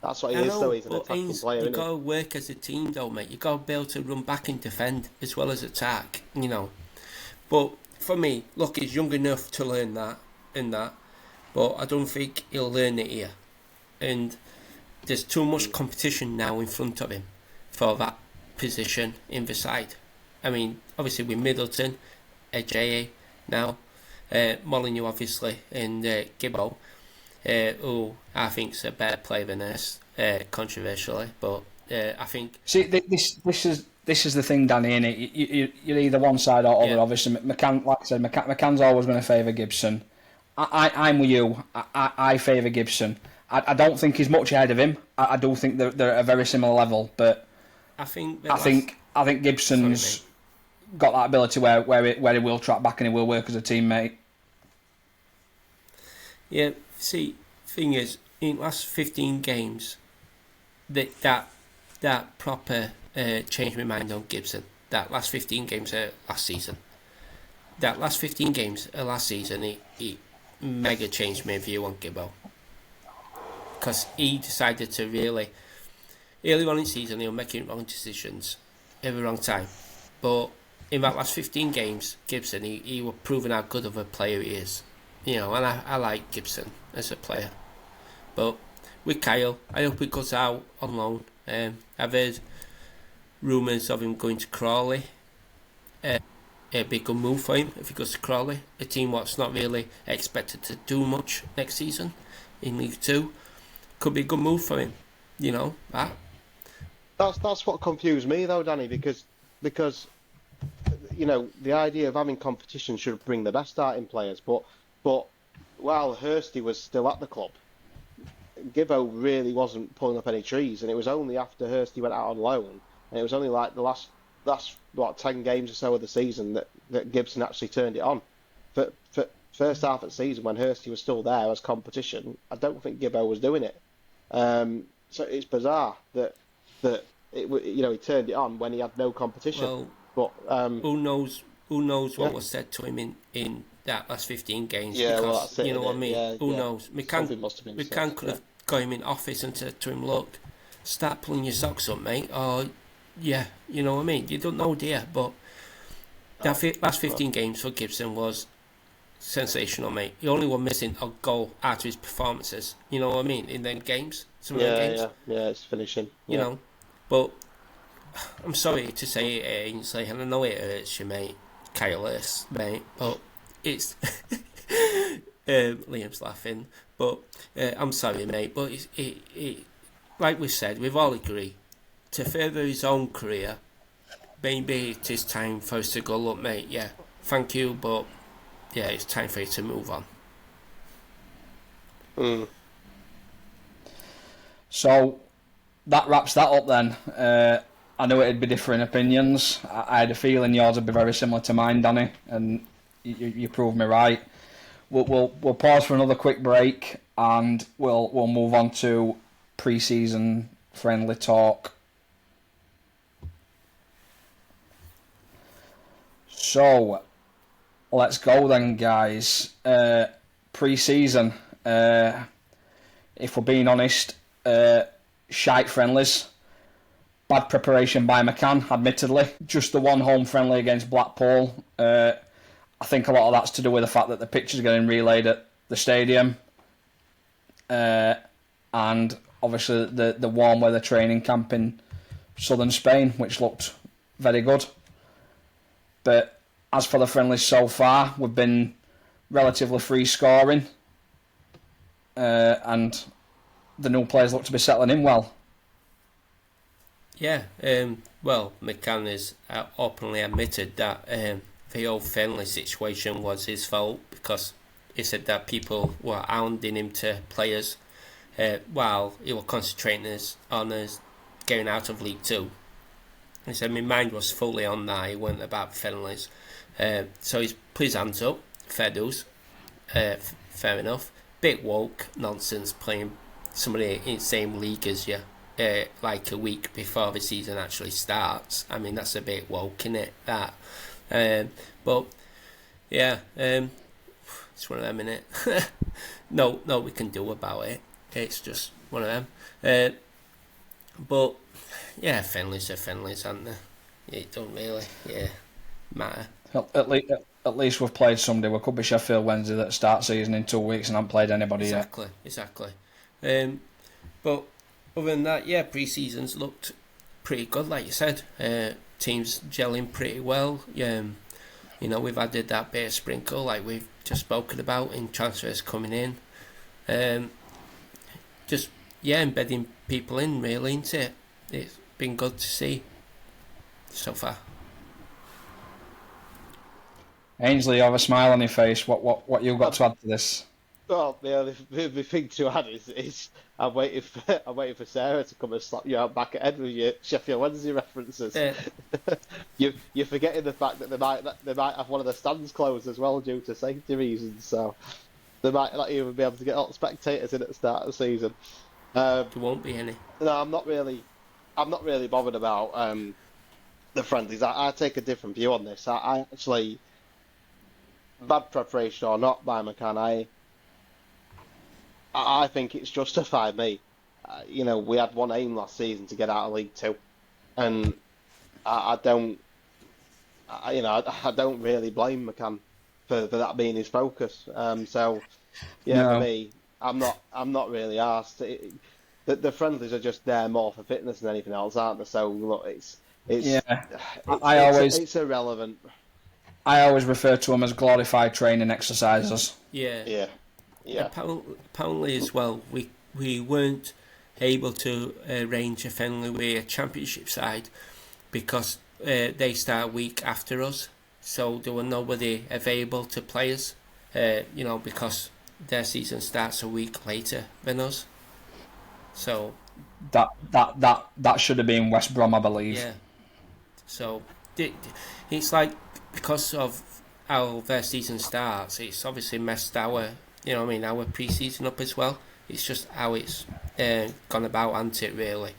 That's what he is, though. He's an attacking player, You've got to work as a team, though, mate. You've got to be able to run back and defend as well as attack, But for me, look, he's young enough to learn that, but I don't think he'll learn it here. And there's too much competition now in front of him for that position in the side. I mean, obviously with Middleton, Ajayi now, Molyneux obviously, and Gibbo, who I think's a better player than us, controversially, but I think. See, this is the thing, Danny. Innit? You're either one side or other. Yeah. Obviously, McCann, like I said, McCann's always going to favour Gibson. I'm with you. I favour Gibson. I don't think he's much ahead of him. I do think they're at a very similar level, but I think Gibson's got that ability where he will track back and he will work as a teammate. Yeah, see, thing is, in the last 15 games, that proper changed my mind on Gibson. That last 15 games last season. That last 15 games last season, he mega changed my view on Gibbo. Because he decided to really, early on in the season, he was making wrong decisions at the wrong time. But in that last 15 games, Gibson, he was proving how good of a player he is. And I like Gibson as a player. But with Kyle, I hope he goes out on loan. I've heard rumours of him going to Crawley. It'd be a good move for him if he goes to Crawley, a team what's not really expected to do much next season in League 2. Could be a good move for him, that. That's what confused me though, Danny, because the idea of having competition should bring the best out in players, but while Hursty was still at the club, Gibbo really wasn't pulling up any trees, and it was only after Hursty went out on loan, and it was only like the last 10 games or so of the season that Gibson actually turned it on. For first half of the season, when Hursty was still there as competition, I don't think Gibbo was doing it. So it's bizarre that he turned it on when he had no competition. Well, but who knows what was said to him in that last 15 games? Yeah, because, well, that's it, you know what I mean? Yeah, who knows? McCann could have got him in office and said to him, look, start pulling your socks up, mate. Or, yeah, you know what I mean? You don't know, dear. But that last 15 games for Gibson was sensational, mate. He only was missing a goal out of his performances. You know what I mean? In them games. Some of them games. Yeah, it's finishing. You know, but I'm sorry to say it, Ainsley, and I know it hurts you, mate. Careless, mate, but it's Liam's laughing, but I'm sorry, mate. But it like we said, we've all agreed to further his own career. Maybe it is time for us to go, look, mate. Yeah, thank you, but yeah, it's time for you to move on. So that wraps that up then. I knew it'd be differing opinions. I had a feeling yours would be very similar to mine, Danny, and you proved me right. We'll pause for another quick break, and we'll move on to pre-season friendly talk. So let's go then, guys. Pre-season, if we're being honest, shite friendlies. Bad preparation by McCann, admittedly. Just the one home friendly against Blackpool. I think a lot of that's to do with the fact that the pitches are getting relayed at the stadium. And obviously the warm weather training camp in southern Spain, which looked very good. But as for the friendlies so far, we've been relatively free scoring. And the new players look to be settling in well. Yeah, well, McCann has openly admitted that the old friendly situation was his fault, because he said that people were hounding him to players while he was concentrating on his getting out of League Two. He said my mind was fully on that, it wasn't about friendlies. So he's put his hands up, fair dues, fair enough. Bit woke nonsense playing somebody in the same league as you. Like a week before the season actually starts. I mean, that's a bit woke, innit, that? But yeah, it's one of them, innit? no, we can do about it. It's just one of them. But yeah, friendlies are friendlies, aren't they? It don't really, matter. At least we've played somebody. We could be Sheffield Wednesday that start season in 2 weeks and haven't played anybody yet. Exactly. But other than that, yeah, pre-seasons looked pretty good, like you said. Teams gelling pretty well. We've added that bit of sprinkle, like we've just spoken about, in transfers coming in. Embedding people in, really, isn't it? It's been good to see so far. Ainsley, you have a smile on your face. What you got to add to this? Well, the thing to add is I'm waiting for Sarah to come and slap you out back at head with your Sheffield Wednesday references. You're forgetting the fact that they might have one of the stands closed as well due to safety reasons. So they might not even be able to get all the spectators in at the start of the season. There won't be any. No, I'm not really bothered about the friendlies. I take a different view on this. I actually, bad preparation or not by McCann, I think it's justified, mate. We had one aim last season to get out of League Two, and I don't really blame McCann for that being his focus. No. For me, I'm not really arsed. The friendlies are just there more for fitness than anything else, aren't they? So look, it's irrelevant. I always refer to them as glorified training exercises. Yeah. Apparently as well, we weren't able to arrange a friendly with a championship side because they start a week after us, so there were nobody available to play us, because their season starts a week later than us. So that should have been West Brom, I believe. Yeah. So it's like, because of how their season starts, it's obviously messed our pre-season up as well. It's just how it's gone about, hasn't it, really?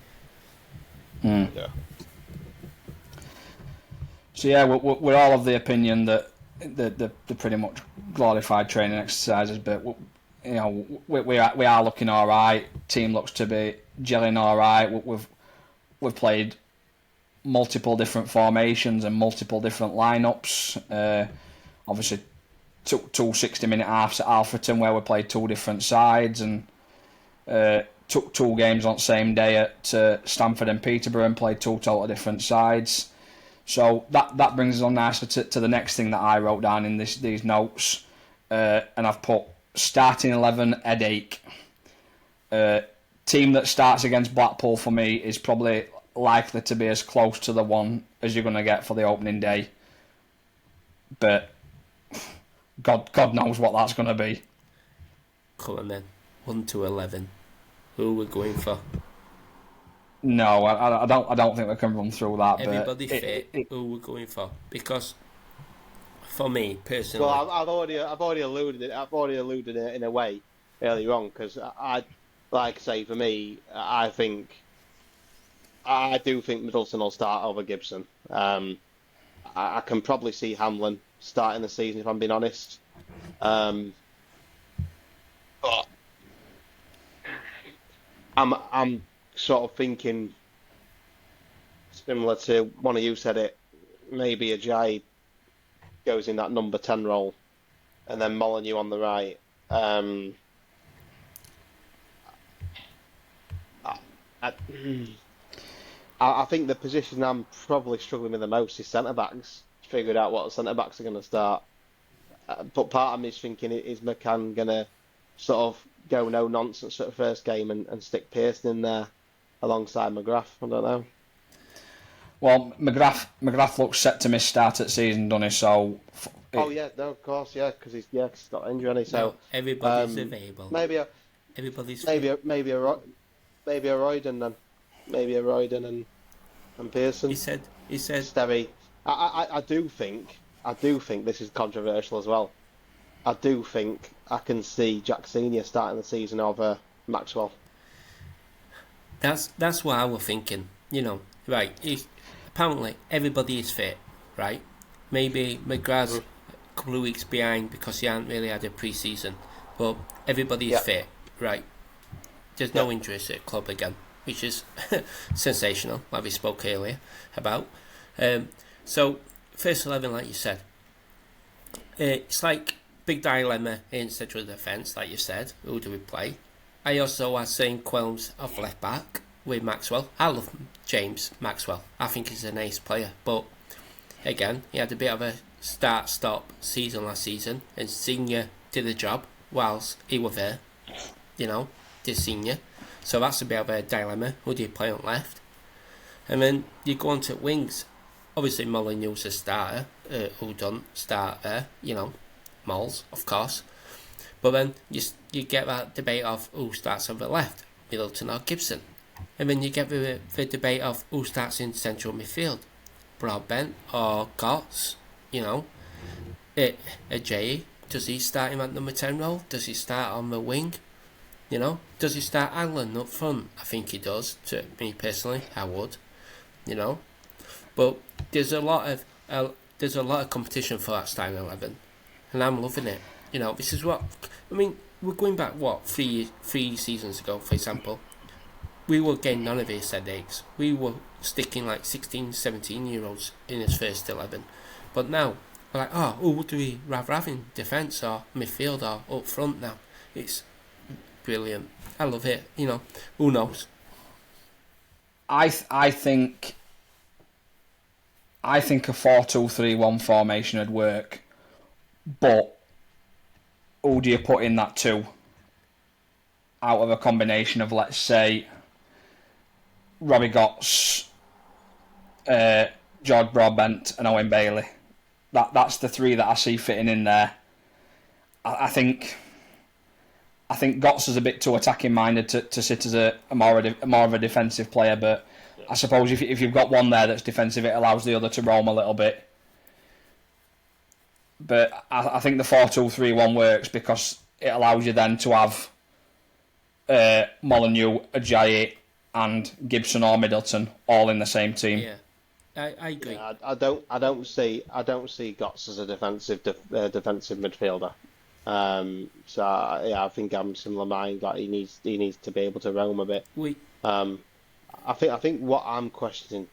Yeah. So yeah, we're all of the opinion that they're pretty much glorified training exercises, but we are looking all right. Team looks to be gelling all right. We've played multiple different formations and multiple different lineups. Obviously, two 60-minute halves at Alfreton where we played two different sides, and took two games on the same day at Stamford and Peterborough and played two totally different sides. So that brings us on nicely to the next thing that I wrote down in these notes, and I've put starting 11 headache. Team that starts against Blackpool for me is probably likely to be as close to the one as you're going to get for the opening day. But God knows what that's going to be. Come on then, 1 to 11. Who we're going for? No, I don't think we can run through that. Everybody but fit. Who we're going for? Because for me personally, Well, I've already alluded it in a way earlier on, because like I say, for me, I do think Middleton will start over Gibson. I can probably see Hamlin starting the season, if I'm being honest. But I'm sort of thinking similar to one of you said it. Maybe Ajayi goes in that number 10 role, and then Molyneux on the right. I think the position I'm probably struggling with the most is centre backs. Figured out what centre backs are going to start, but part of me is thinking, is McCann going to sort of go no nonsense at the first game and stick Pearson in there alongside McGrath? I don't know. Well, McGrath looks set to miss start at season, doesn't he? So. Of course, because he's got injury, hasn't he? So no, everybody's available. Everybody's maybe a Royden then, maybe a Royden and Pearson. He said Stevie. I do think this is controversial as well. I do think I can see Jack Senior starting the season over Maxwell. That's what I was thinking. Right? Apparently everybody is fit, right? Maybe McGrath's a couple of weeks behind because he hasn't really had a pre-season, but everybody is fit, right? There's no injuries at the club again, which is sensational, like we spoke earlier about. So, first 11, like you said, it's like big dilemma in central defence, like you said. Who do we play? I also was saying Quelms off left back with Maxwell. I love James Maxwell. I think he's an ace player, but again, he had a bit of a start-stop season last season, and Senior did the job whilst he was there. Did Senior. So that's a bit of a dilemma. Who do you play on left? And then you go on to wings. Obviously, Molyneux's a starter. Who don't start there? Moles, of course. But then you get that debate of who starts on the left, Middleton or Gibson. And then you get the debate of who starts in central midfield, Broadbent or Gotts. Ajayi, does he start him at number 10 role? Does he start on the wing? Does he start Allen up front? I think he does. To me personally, I would. But there's a lot of competition for that starting 11, and I'm loving it. This is what we're going back three seasons ago, for example. We were getting none of his headaches. We were sticking like 16, 17-year-olds in his first 11. But now, we're like, who do we rather have in defence or midfield or up front now? It's brilliant. I love it. Who knows? I think a 4-2-3-1 formation would work, but who do you put in that 2 out of a combination of, let's say, Robbie Gotts, George Broadbent and Owen Bailey? That's the 3 that I see fitting in there. I think Gotts is a bit too attacking minded to sit as a more of a defensive player, but I suppose if you've got one there that's defensive, it allows the other to roam a little bit. But I think the 4-2-3-1 works because it allows you then to have Molyneux, Ajayi and Gibson or Middleton all in the same team. Yeah, I agree. Yeah, I don't see Gotts as a defensive midfielder. I think I'm similar mind. Like he needs to be able to roam a bit. I think what I'm questioning,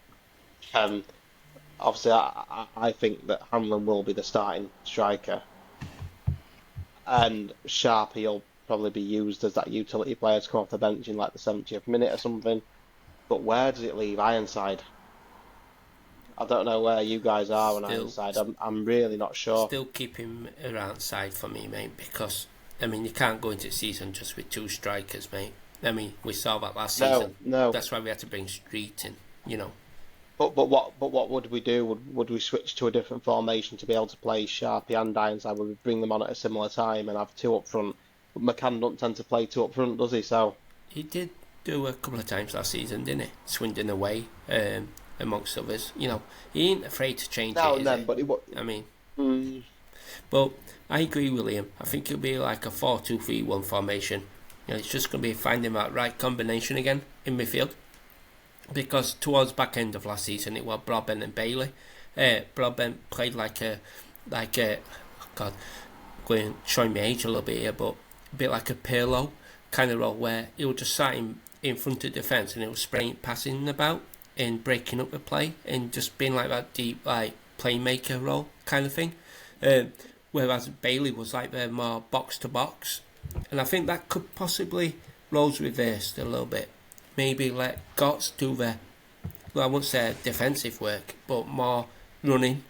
obviously I think that Hamlin will be the starting striker, and Sharpie will probably be used as that utility player to come off the bench in like the 70th minute or something. But where does it leave Ironside? I don't know where you guys are on Ironside. I'm really not sure. Still keep him around side for me, mate, because you can't go into the season just with 2 strikers, mate. We saw that last season. No. That's why we had to bring Street in, But what would we do? Would we switch to a different formation to be able to play Sharpie and Ironside? Would we bring them on at a similar time and have two up front? But McCann don't tend to play two up front, does he? So He did do a couple of times last season, didn't he? Swindon away, amongst others. He ain't afraid to change now it, and then, is but he? I mean, mm, but I agree with Liam. I think it'll be like a 4-2-3-1 formation. It's just going to be finding that right combination again in midfield. Because towards back end of last season, it was Broadbent and Bailey. Broadbent played like a oh God, showing my age a little bit here, but a bit like a Pirlo kind of role where he would just sat in front of defence and he was spraying passing about and breaking up the play and just being like that deep like playmaker role kind of thing. Whereas Bailey was like the more box to box, and I think that could possibly roles reversed a little bit. Maybe let Gotts do the, well, I won't say defensive work, but more running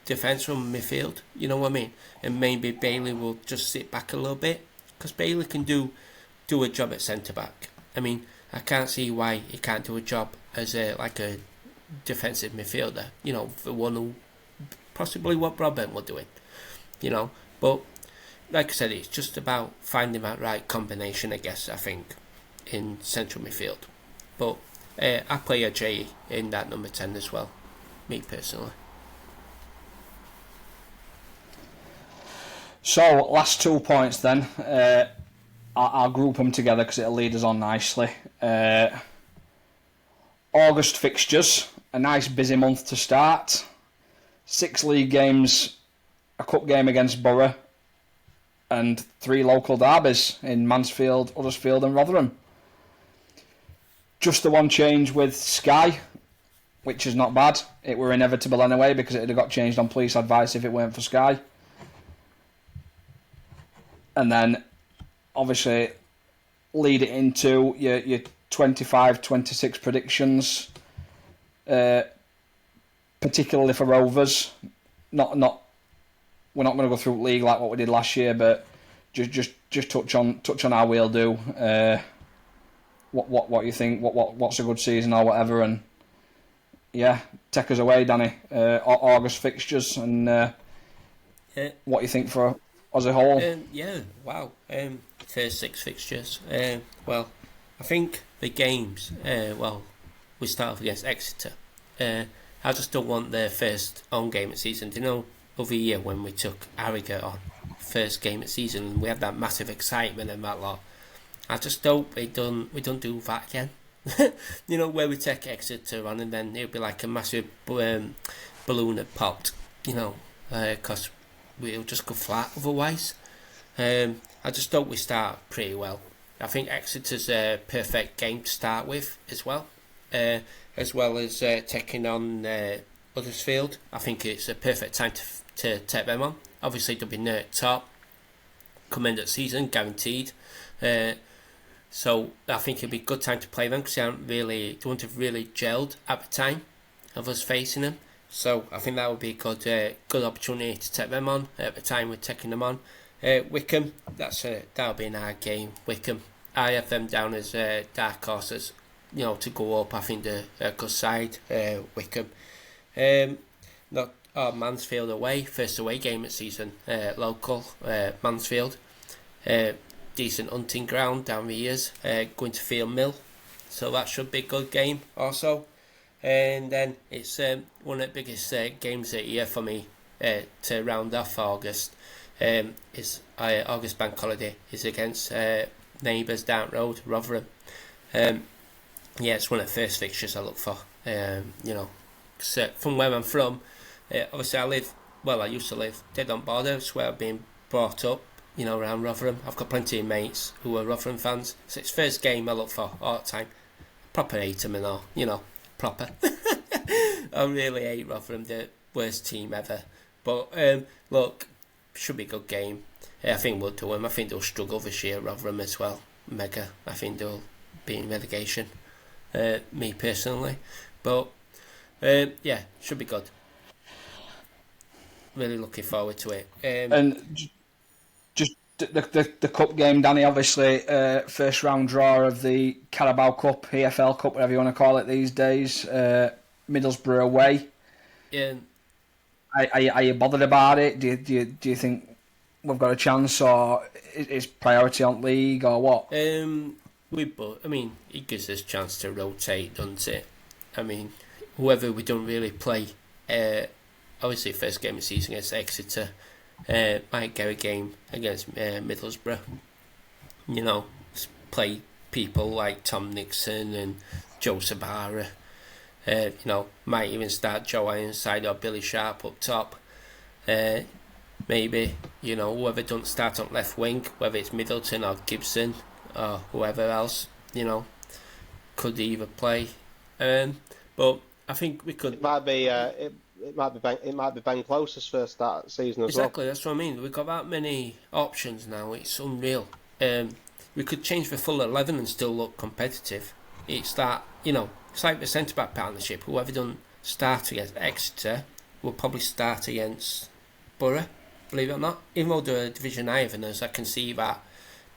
defence from midfield. You know what I mean? And maybe Bailey will just sit back a little bit because Bailey can do a job at centre back. I mean, I can't see why he can't do a job as a defensive midfielder. The one who possibly what Broadbent were doing. But like I said, it's just about finding that right combination, I guess. I think in central midfield, but I play a J in that number 10 as well, me personally. So, last 2 points then. I'll group them together because it'll lead us on nicely. August fixtures, a nice busy month to start. 6 league games, a cup game against Boro, and 3 local derbies in Mansfield, Huddersfield and Rotherham. Just the one change with Sky, which is not bad. It were inevitable anyway because it would have got changed on police advice if it weren't for Sky. And then, obviously, lead it into your 25-26 predictions, particularly for Rovers. We're not going to go through league like what we did last year, but just touch on how we'll do. What you think? What's a good season or whatever, and yeah, take us away, Danny. August fixtures and what you think for as a whole. Wow. First 6 fixtures. Well, I think the games. We start off against Exeter. I just don't want their first home game of season. Do you know, other year when we took Harrogate on first game of season and we had that massive excitement and that lot. I just hope we don't do that again. Where we take Exeter on and then it'll be like a massive balloon that popped. Because we'll just go flat otherwise. I just hope we start pretty well. I think Exeter's a perfect game to start with as well as taking on Huddersfield. I think it's a perfect time to take them on. Obviously, they'll be near at top. Come end of the season, guaranteed. So I think it'll be a good time to play them because they won't have really gelled at the time of us facing them. So I think that would be a good opportunity to take them on at the time we're taking them on. Wickham, that'll be an hard game. Wickham, I have them down as dark horses, to go up. I think they're a good side. Wickham, Mansfield away, first away game of season. Local Mansfield, decent hunting ground down the years. Going to Field Mill, so that should be a good game also. And then it's one of the biggest games of the year for me to round off August. August bank holiday is against neighbours down the road, Rotherham. It's one of the first fixtures I look for. From where I'm from, obviously I used to live dead on Boro. It's where I've been brought up, around Rotherham. I've got plenty of mates who are Rotherham fans, so it's first game I look for all the time. Proper hate them and all, proper. I really hate Rotherham, the worst team ever. But look, should be a good game. I think we'll do them. I think they'll struggle this year, Rotherham as well. Mega. I think they'll be in relegation. Me personally. But should be good. Really looking forward to it. And the cup game, Danny, obviously first round draw of the Carabao Cup, EFL Cup, whatever you want to call it these days. Middlesbrough away. Yeah. Are you bothered about it? Do you think we've got a chance, or is priority on league, or what? It gives us a chance to rotate, doesn't it? I mean, whoever we don't really play, obviously first game of the season against Exeter, might get a game against Middlesbrough. You know, play people like Tom Nixon and Joe Sabara. Might even start Joe Ironside or Billy Sharp up top. Maybe, whoever don't start on left wing, whether it's Middleton or Gibson or whoever else, could either play. But I think we could. It might be Ben Close's first start of the season as well. Exactly, that's what I mean. We've got that many options now. It's unreal. We could change the full 11 and still look competitive. It's that, it's like the centre back partnership. Whoever don't start against Exeter will probably start against Boro, believe it or not. Even though they're a division higher than us, I can see that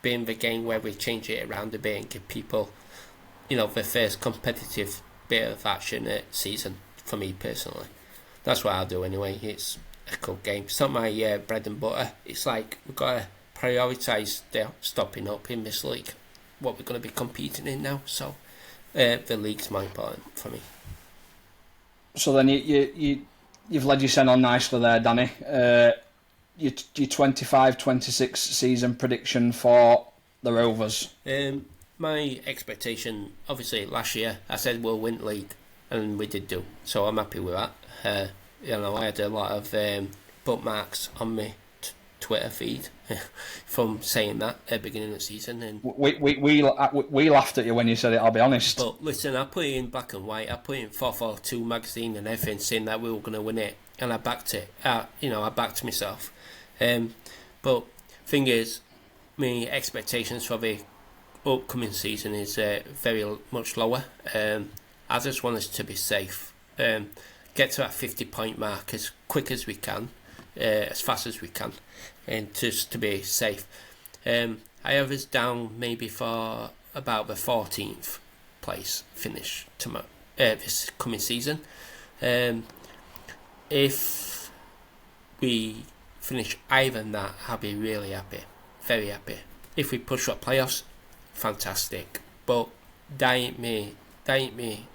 being the game where we change it around a bit and give people, the first competitive bit of action at season, for me personally. That's what I'll do anyway. It's a cool game. It's not my bread and butter. It's like we've got to prioritise stopping up in this league, what we're going to be competing in now. So the league's more important for me. So then you've led your son on nicely there, Danny. Your 25-26 season prediction for the Rovers. My expectation, obviously, last year I said we'll win the league, and we did do. So I'm happy with that. I had a lot of bookmarks on my Twitter feed from saying that at the beginning of the season. And we laughed at you when you said it, I'll be honest. But listen, I put it in black and white. I put it in 442 magazine and everything, saying that we were going to win it, and I backed it. I backed myself. But thing is, my expectations for the upcoming season is very much lower. I just want us to be safe. Get to that 50-point mark as quick as we can, as fast as we can, and just to be safe. I have us down maybe for about the 14th place finish tomorrow, this coming season. If we finish higher than that, I'll be really happy, very happy. If we push up playoffs, fantastic. But that ain't me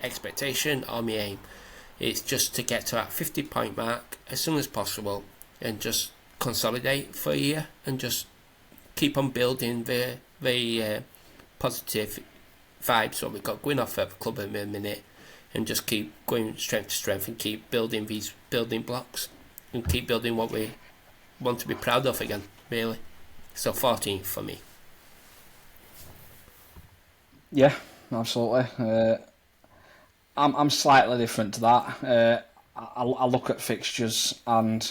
expectation or me aim. It's just to get to that 50-point mark as soon as possible and just consolidate for a year and just keep on building the positive vibes what we've got going off at the club in a minute, and just keep going strength to strength and keep building these building blocks and keep building what we want to be proud of again, really. So 14 for me. Yeah, absolutely. I'm slightly different to that. I look at fixtures and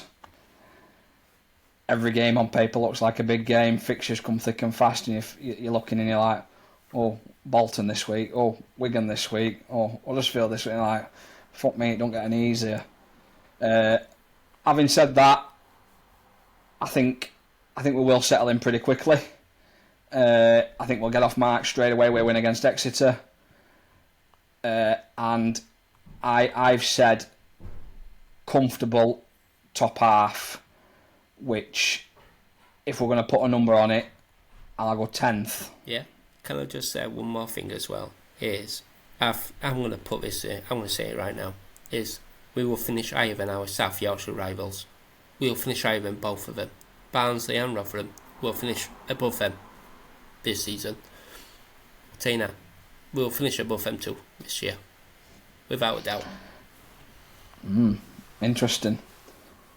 every game on paper looks like a big game. Fixtures come thick and fast, and you're looking and you're like, oh, Bolton this week, oh, Wigan this week, oh, Huddersfield this week. And like, fuck me, it don't get any easier. Having said that, I think we will settle in pretty quickly. I think we'll get off mark straight away. We'll win against Exeter. And I've said comfortable top half, which if we're going to put a number on it, I'll go 10th. Yeah. Can I just say one more thing as well? I'm going to put this in, I'm going to say it right now, is we will finish higher than our South Yorkshire rivals. We'll finish higher than both of them. Barnsley and Rotherham will finish above them this season. I'll tell you now, we'll finish above them too this year, without a doubt. Interesting.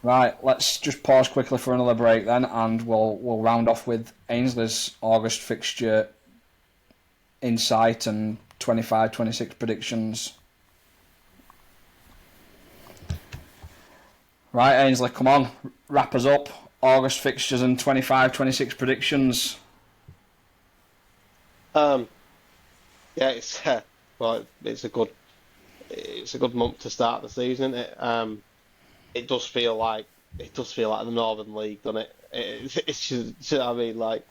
Right, let's just pause quickly for another break then, and we'll round off with Ainsley's August fixture insight and 25-26 predictions. Right, Ainsley, come on, wrap us up. August fixtures and 25-26 predictions. Yeah, it's it's a good month to start the season. It does feel like it does feel like the Northern League, doesn't it? It's just, you know what I mean? Like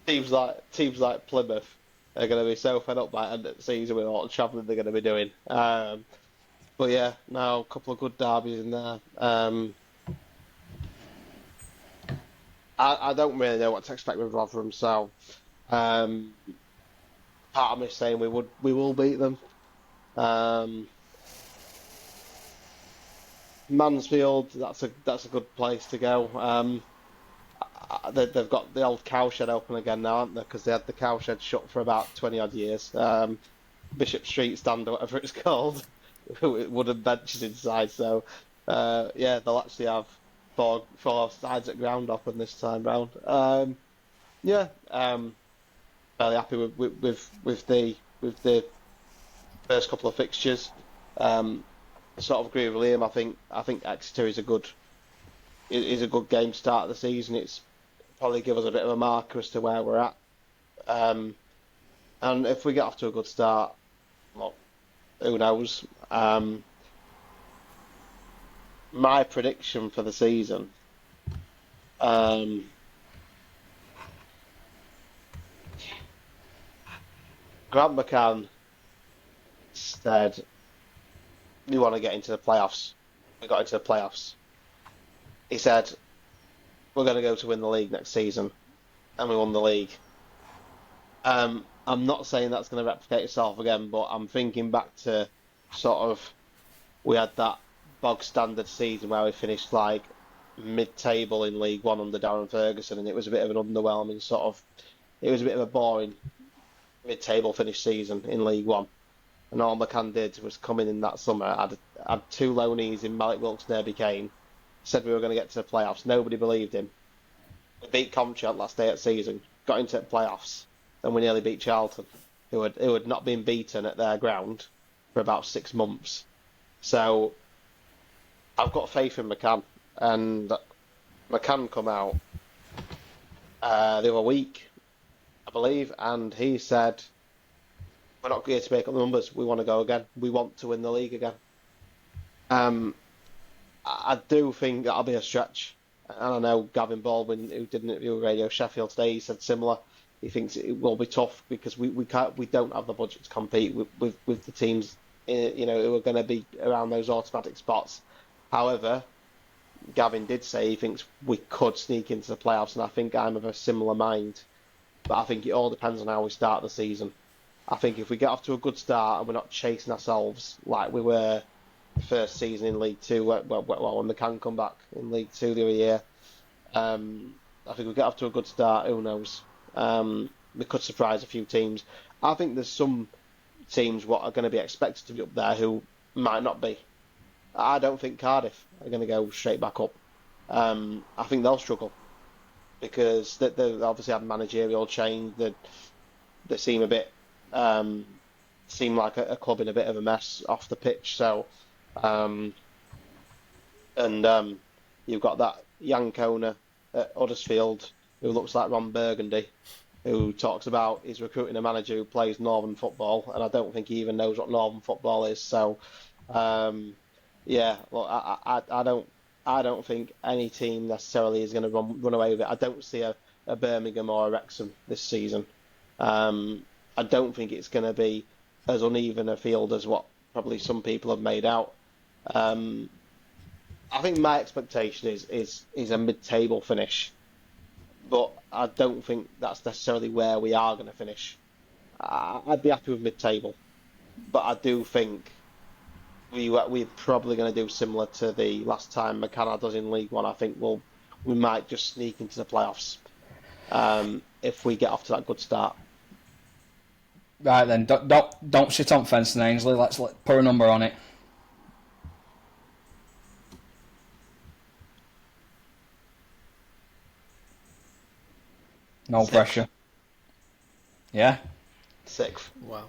teams like Plymouth are going to be so fed up by the end of the season with all the travelling they're going to be doing. But yeah, now a couple of good derbies in there. I don't really know what to expect with Rotherham, so um, part of me is saying we will beat them. Um, Mansfield, that's a good place to go. They've got the old cowshed open again now, haven't they? Because they had the cowshed shut for about 20 odd years. Bishop Street stand or whatever it's called, with wooden benches inside. So yeah, they'll actually have four sides at ground open this time round. Yeah, fairly happy with the first couple of fixtures. I sort of agree with Liam. I think Exeter is a good game to start the season. It's probably give us a bit of a marker as to where we're at. Um, and if we get off to a good start, well, who knows? My prediction for the season, um, Grant McCann said we want to get into the playoffs. We got into the playoffs. He said we're going to go to win the league next season, and we won the league. I'm not saying that's going to replicate itself again, but I'm thinking back to sort of we had that bog standard season where we finished like mid-table in League One under Darren Ferguson, and it was a bit of an underwhelming sort of. It was a bit of a boring mid-table finish season in League One. And all McCann did was come in that summer, had two loanees in Malik Wilkes and Herbie Kane, said we were going to get to the playoffs. Nobody believed him. We beat Comchat last day of season, got into the playoffs, and we nearly beat Charlton, who had not been beaten at their ground for about 6 months. So I've got faith in McCann, and McCann come out the other week, I believe, and he said, we're not here to make up the numbers. We want to go again. We want to win the league again. I do think that'll be a stretch. And I know Gavin Baldwin, who did an interview with Radio Sheffield today, he said similar. He thinks it will be tough because we don't have the budget to compete with the teams, who are going to be around those automatic spots. However, Gavin did say he thinks we could sneak into the playoffs, and I think I'm of a similar mind. But I think it all depends on how we start the season. I think if we get off to a good start and we're not chasing ourselves like we were the first season in League Two, when McCann come back in League Two the other year, I think if we get off to a good start, who knows? We could surprise a few teams. I think there's some teams what are going to be expected to be up there who might not be. I don't think Cardiff are going to go straight back up. I think they'll struggle because they obviously had managerial change. They seem a bit. Seem like a club in a bit of a mess off the pitch. So, you've got that Yankona at Huddersfield who looks like Ron Burgundy, who talks about he's recruiting a manager who plays Northern football, and I don't think he even knows what Northern football is. So, yeah, well, I don't think any team necessarily is going to run away with it. I don't see a Birmingham or a Wrexham this season. I don't think it's going to be as uneven a field as what probably some people have made out. I think my expectation is a mid-table finish, but I don't think that's necessarily where we are going to finish. I'd be happy with mid-table, but I do think we're probably going to do similar to the last time McCann had us in League One. I think we might just sneak into the playoffs if we get off to that good start. Right then, don't sit on fence, Ainsley. Let's put a number on it. No pressure. Yeah. 6th. Wow.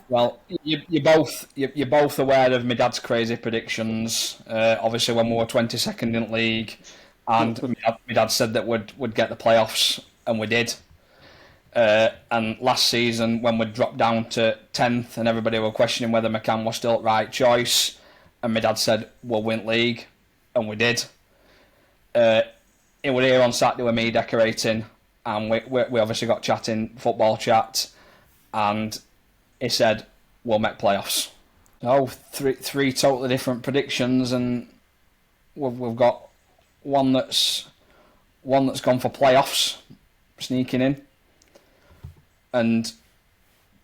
Well, you're both aware of my dad's crazy predictions. Obviously, when we were 22nd in league, and my dad said that we'd get the playoffs, and we did. And last season, when we dropped down to 10th and everybody were questioning whether McCann was still the right choice, and my dad said, we'll win league, and we did. He was here on Saturday with me decorating, and we obviously got chatting, football chat, and he said, we'll make playoffs. So three totally different predictions, and we've got one that's gone for playoffs, sneaking in, and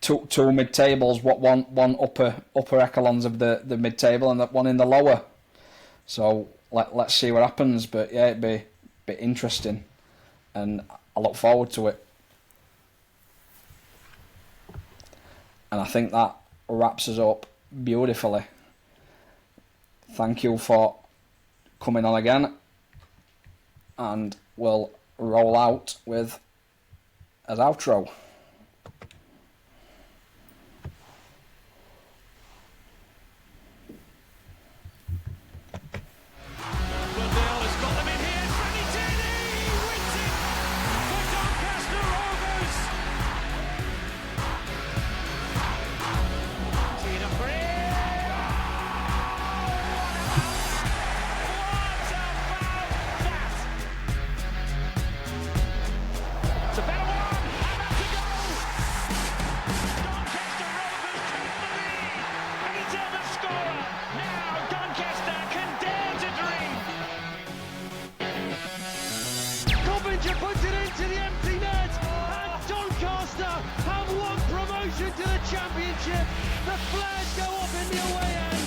two mid-tables, one upper echelons of the mid-table, and one in the lower. So let's see what happens. But yeah, it'd be interesting, and I look forward to it. And I think that wraps us up beautifully. Thank you for coming on again, and we'll roll out with an outro. Puts it into the empty net, and Doncaster have won promotion to the Championship. The flags go up in the away end.